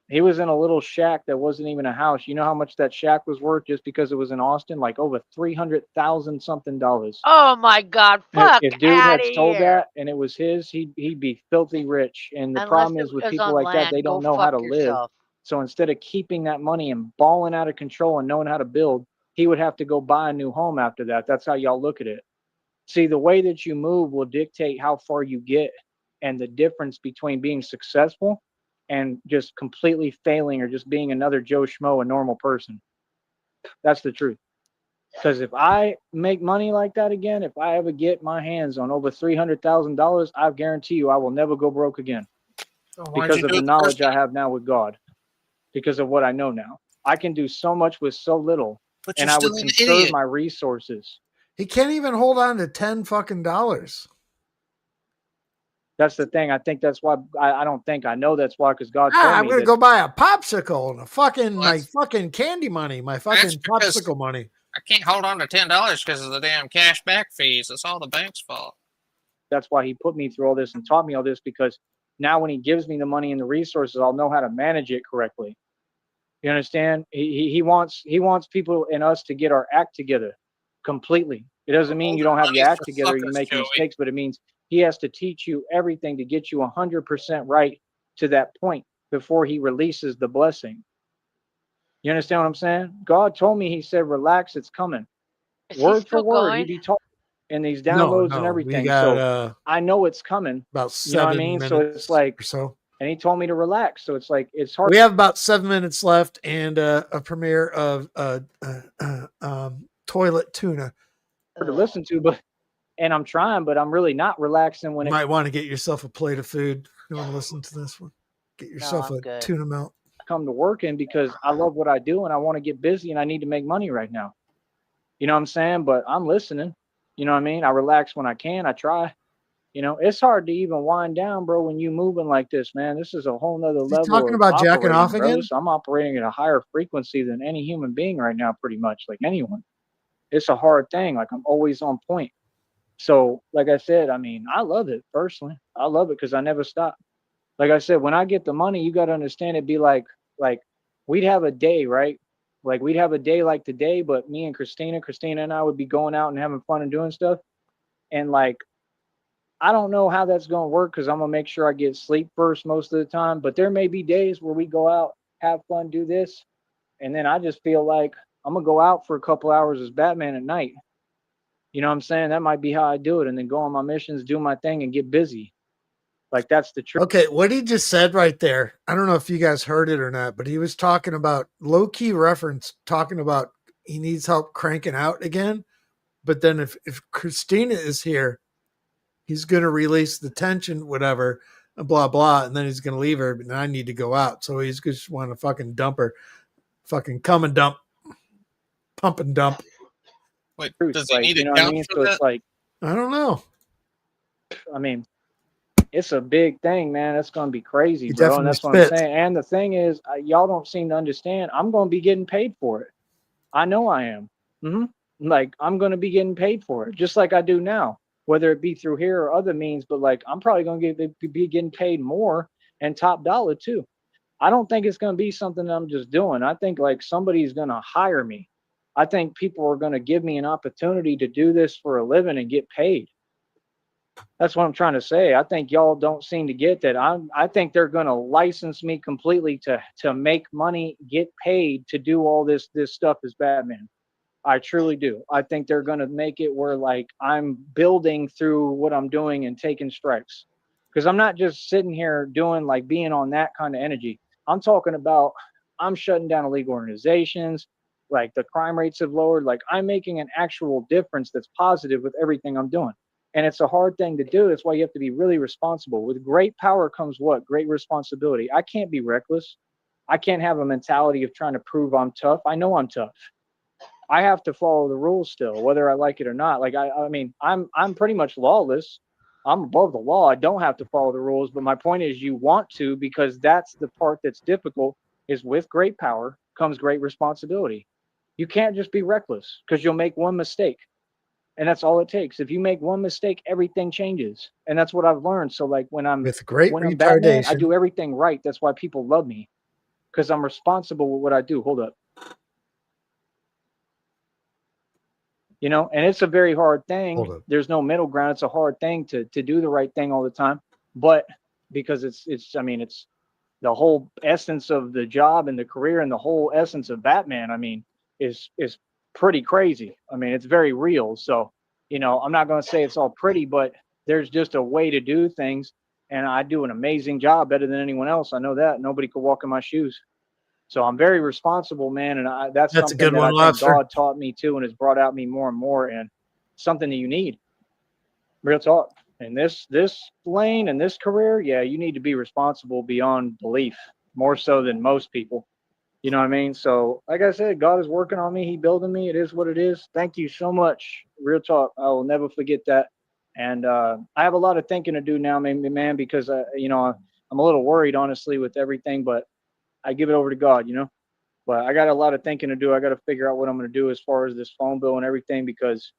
He was in a little shack that wasn't even a house. You know how much that shack was worth just because it was in Austin? Like over 300,000 something dollars. Oh my God! Fuck If dude out had of sold here! that and it was his, he'd be filthy rich. And the Unless problem it is with was people on like that, they land, go don't know how fuck to live. yourself. So instead of keeping that money and balling out of control and knowing how to build, he would have to go buy a new home after that. That's how y'all look at it. See, the way that you move will dictate how far you get and the difference between being successful and just completely failing or just being another Joe Schmo, a normal person. That's the truth. Because if I make money like that again, if I ever get my hands on over $300,000, I guarantee you I will never go broke again So why'd because you of do the it the first knowledge I time? have now with God, because of what I know now. I can do so much with so little, But you're and I still would an conserve idiot. my resources. He can't even hold on to $10 fucking. That's the thing. I think that's why I don't think I know that's why, because God Ah, told I'm me gonna that go buy a popsicle and Well, my fucking candy money, my that's fucking because popsicle money. I can't hold on to $10 because of the damn cash back fees. It's all the bank's fault. that's why he put me through all this and taught me all this, because now when he gives me the money and the resources, I'll know how to manage it correctly. You understand? He wants people and us to get our act together completely. It doesn't mean you Holding don't have your money's act for together, you suckers, make Joey. mistakes, but it means he has to teach you everything to get you 100% right to that point before he releases the blessing. You understand what I'm saying? God told me, he said, relax, it's coming. Is he Word for still word, he going? be talking in these No, downloads and no, we everything. got So I know it's coming. about You know what I 7 mean? So it's minutes like, or so. and he told me to relax. So it's like, it's hard We have about 7 minutes left and a premiere of toilet tuna. to Ugh. listen to, but, and I'm trying, but I'm really not relaxing when You it might want to get yourself a plate of food. You want to listen to this one? Get No, yourself I'm a good. tuna melt. comes to working, because I love what I do and I want to get busy and I need to make money right now. You know what I'm saying? But I'm listening. You know what I mean? I relax when I can. I try. You know, it's hard to even wind down, bro, when you moving like this, man. This is a whole nother Is he level talking of about jacking off operating, bro. again? So I'm operating at a higher frequency than any human being right now, pretty much, like anyone. It's a hard thing. Like, I'm always on point. So, like I said, I mean, I love it personally. I love it because I never stop. Like I said, when I get the money, you got to understand, it'd be like we'd have a day, right? Like, we'd have a day like today, but me and Christina and I would be going out and having fun and doing stuff. And like, I don't know how that's going to work, because I'm going to make sure I get sleep first most of the time. But there may be days where we go out, have fun, do this. And then I just feel like I'm going to go out for a couple hours as Batman at night. You know what I'm saying? That might be how I do it. And then go on my missions, do my thing, and get busy. Like, that's the truth. Okay, what he just said right there, I don't know if you guys heard it or not, but he was talking about low key reference, talking about he needs help cranking out again. But then if Christina is here, he's going to release the tension, whatever, blah, blah, and then he's going to leave her. And I need to go out. So he's just want to fucking dump her, fucking come and dump, pump and dump. Wait, Truth. does he Like, need you a know what I couch mean? for So that? it's like, I don't know. I mean, it's a big thing, man. That's going to be crazy, He bro. And definitely that's what I'm spits. saying. And the thing is, y'all don't seem to understand. I'm going to be getting paid for it. I know I am. Like, I'm going to be getting paid for it, just like I do now, whether it be through here or other means. But like, I'm probably going to be getting paid more and top dollar too. I don't think it's going to be something that I'm just doing. I think like somebody's going to hire me. I think people are going to give me an opportunity to do this for a living and get paid. That's what I'm trying to say. I think y'all don't seem to get that. I think they're going to license me completely to make money, get paid to do all this stuff as Batman. I truly do. I think they're going to make it where like I'm building through what I'm doing and taking strikes. Because I'm not just sitting here doing like being on that kind of energy. I'm talking about, I'm shutting down illegal organizations. Like the crime rates have lowered. Like I'm making an actual difference that's positive with everything I'm doing. And it's a hard thing to do. That's why you have to be really responsible. With great power comes what? Great responsibility. I can't be reckless. I can't have a mentality of trying to prove I'm tough. I know I'm tough. I have to follow the rules still, whether I like it or not. Like I mean, I'm pretty much lawless. I'm above the law. I don't have to follow the rules, but my point is you want to, because that's the part that's difficult, is with great power comes great responsibility. You can't just be reckless because you'll make one mistake. And that's all it takes. If you make one mistake, everything changes. And that's what I've learned. So like With great when I'm Batman, I retardation. do everything right. That's why people love me, because I'm responsible with what I do. Hold up. You know, and it's a very hard thing. Hold up. There's no middle ground. It's a hard thing to do the right thing all the time. But because it's I mean, it's the whole essence of the job and the career and the whole essence of Batman, I mean, is pretty crazy. I mean, it's very real. So, you know, I'm not going to say it's all pretty, but there's just a way to do things, and I do an amazing job, better than anyone else. I know that. Nobody could walk in my shoes. So I'm very responsible, man, and that's That's a something good that one, I think Lobster. God taught me too, and has brought out me more and more, and something that you need. Real talk. In this lane and this career, yeah, you need to be responsible beyond belief, more so than most people. You know what I mean? So, like I said, God is working on me. He building me. It is what it is. Thank you so much. Real talk. I will never forget that. And I have a lot of thinking to do now, man, because you know, I'm a little worried, honestly, with everything. But I give it over to God, you know. But I got a lot of thinking to do. I got to figure out what I'm going to do as far as this phone bill and everything, because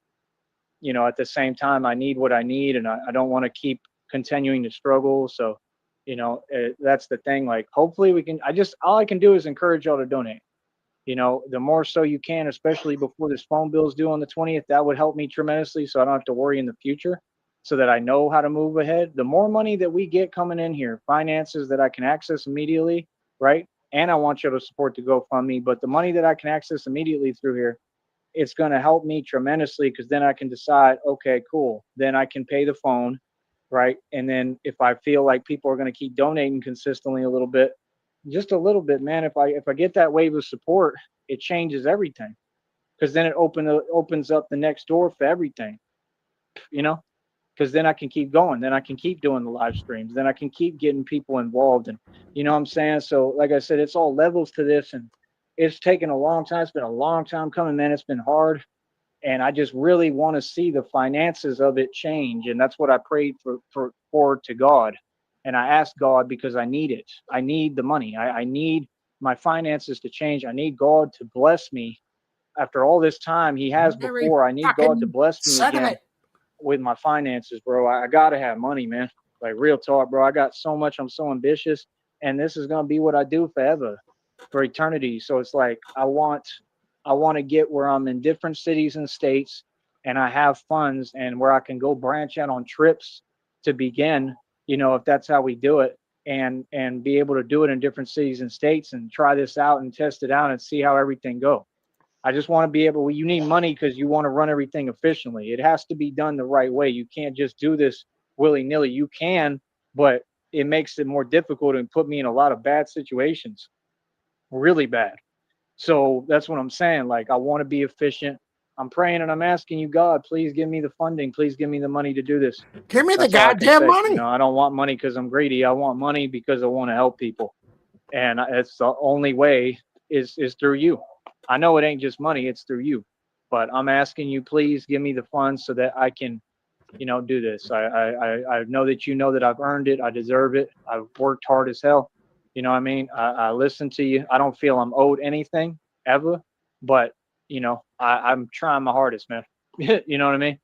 you know, at the same time, I need what I need, and I don't want to keep continuing to struggle. So, you know, that's the thing. Like, hopefully we can, all I can do is encourage y'all to donate. You know, the more so you can, especially before this phone bill is due on the 20th, that would help me tremendously. So I don't have to worry in the future, so that I know how to move ahead. The more money that we get coming in here, finances that I can access immediately, right? And I want you to support the GoFundMe, but the money that I can access immediately through here, it's going to help me tremendously, because then I can decide, okay, cool. Then I can pay the phone, right? And then if I feel like people are going to keep donating consistently a little bit, just a little bit, man, if I get that wave of support, it changes everything, because then it opens up the next door for everything, you know? Because then I can keep going. Then I can keep doing the live streams. Then I can keep getting people involved. And you know what I'm saying? So, like I said, it's all levels to this, and it's taken a long time. It's been a long time coming, man. It's been hard. And I just really want to see the finances of it change. And that's what I prayed for to God. And I asked God, because I need it. I need the money. I need my finances to change. I need God to bless me after all this time. He has before. I need God to bless me again with my finances, bro. I gotta have money, man. Like, real talk, bro. I got so much. I'm so ambitious, and this is gonna be what I do forever, for eternity. So it's like I want to get where I'm in different cities and states, and I have funds, and where I can go branch out on trips to begin. You know, if that's how we do it, and be able to do it in different cities and states, and try this out and test it out and see how everything go. I just want to be able, you need money because you want to run everything efficiently. It has to be done the right way. You can't just do this willy-nilly. You can, but it makes it more difficult and put me in a lot of bad situations, really bad. So that's what I'm saying. Like, I want to be efficient. I'm praying and I'm asking you, God, please give me the funding. Please give me the money to do this. Give me the That's all I can goddamn say. money. You know, I don't want money because I'm greedy. I want money because I want to help people. And it's the only way is through you. I know it ain't just money, it's through you. But I'm asking you, please give me the funds so that I can, you know, do this. I know that you know that I've earned it. I deserve it. I've worked hard as hell. You know what I mean? I listen to you. I don't feel I'm owed anything ever, but you know, I'm trying my hardest, man. You know what I mean?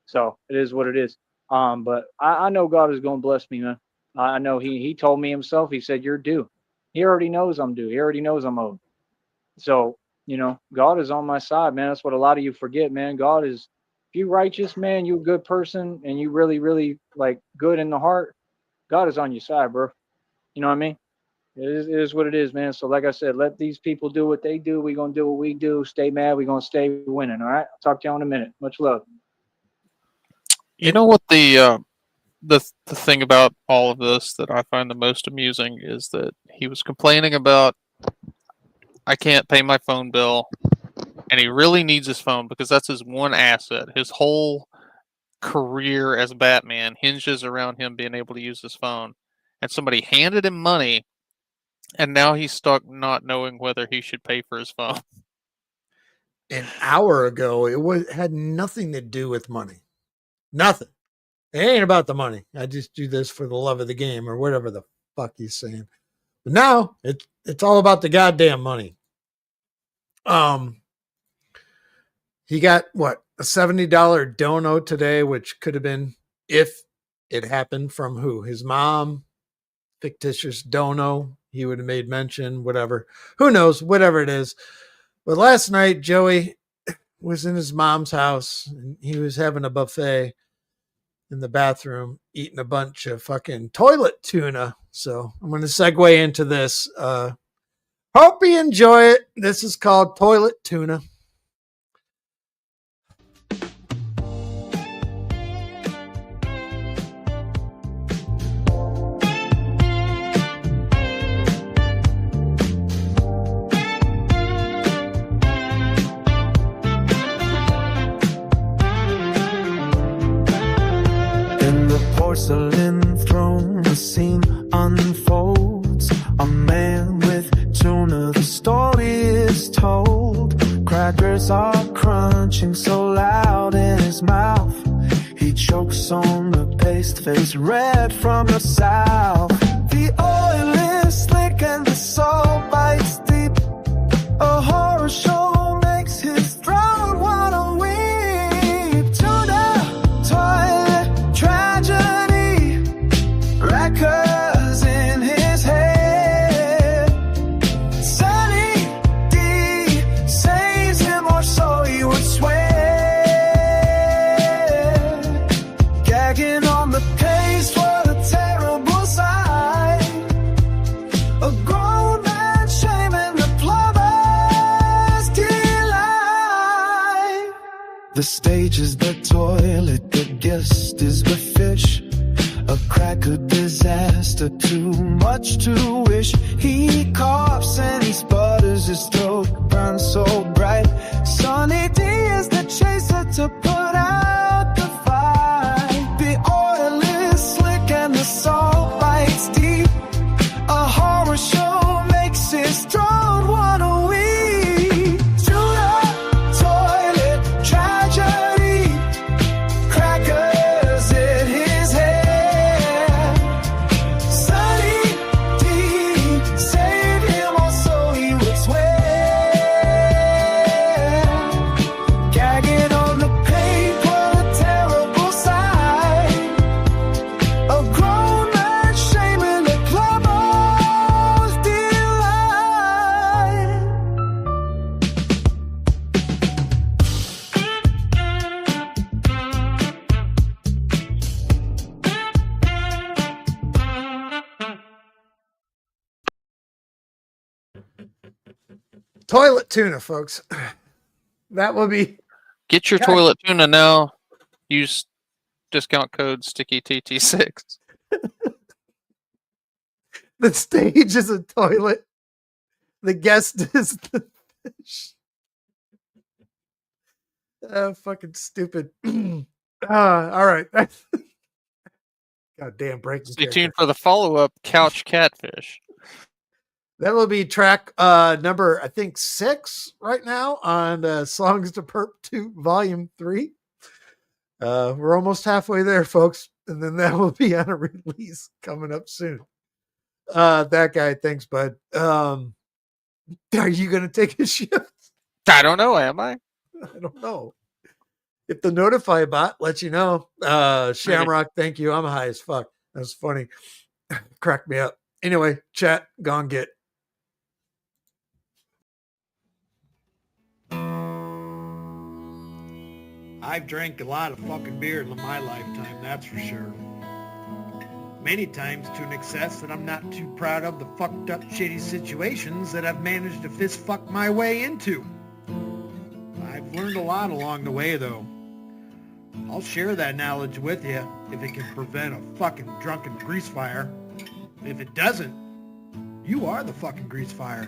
So it is what it is. But I know God is going to bless me, man. I know he told me himself. He said, you're due. He already knows I'm due. He already knows I'm owed. So, you know, God is on my side, man. That's what a lot of you forget, man. God is, if you righteous, man, you a good person, and you really, really like good in the heart, God is on your side, bro. You know what I mean? It is what it is, man. So, like I said, let these people do what they do. We're going to do what we do. Stay mad. We're going to stay winning. All right. I'll talk to y'all in a minute. Much love. You know what the thing about all of this that I find the most amusing is that he was complaining about, I can't pay my phone bill. and he really needs his phone because that's his one asset. His whole career as Batman hinges around him being able to use his phone. And somebody handed him money, and now he's stuck not knowing whether he should pay for his phone. An hour ago, had nothing to do with money. Nothing. It ain't about the money. I just do this for the love of the game or whatever the fuck he's saying. But now it's all about the goddamn money. He got what, a $70 dono today, which could have been, if it happened, from who? His mom, fictitious dono. He would have made mention, whatever. Who knows? Whatever it is. But last night, Joey was in his mom's house and he was having a buffet in the bathroom, eating a bunch of fucking toilet tuna. So I'm going to segue into this. Hope you enjoy it. This is called Toilet Tuna. Porcelain throne, the scene unfolds. A man with tuna, the story is told. Crackers are crunching so loud in his mouth. He chokes on the paste, face red from the south. The oil is slick and the salt bites deep. A horror show makes his throat wanna weep. Tuna, toilet, tragedy. Crackers in his head. Sunny D saves him, or so he would swear. Gagging on the paste for the terrible sight. A grown man shaming the plumber's delight. The stage is the toilet, the guest is the fish. A cracker disaster, too much to wish. He coughs and he sputters, his throat burns so bright. Sunny D is the chaser to put out the fight. The oil is slick and the salt bites deep. A horror show makes his throat wanna weep. Tuna, toilet, tragedy. Crackers in his head. Toilet tuna, folks. That will be. Get your toilet tuna now. Use discount code StickyTT6. The stage is a toilet. The guest is the fish. Fucking stupid. All right. God damn, breaking. Stay tuned for the follow-up, Couch Catfish. That will be track number, I think, 6 right now on Songs to Perp 2 Volume 3. We're almost halfway there, folks. And then that will be on a release coming up soon. That guy, thanks, bud. Are you going to take a shift? I don't know, am I? I don't know. If the notify bot lets you know. Shamrock, thank you. I'm high as fuck. That was funny. Cracked me up. Anyway, chat, gone get. I've drank a lot of fucking beer in my lifetime, that's for sure. Many times to an excess that I'm not too proud of the fucked up shitty situations that I've managed to fist fuck my way into. I've learned a lot along the way though. I'll share that knowledge with you if it can prevent a fucking drunken grease fire. If it doesn't, you are the fucking grease fire.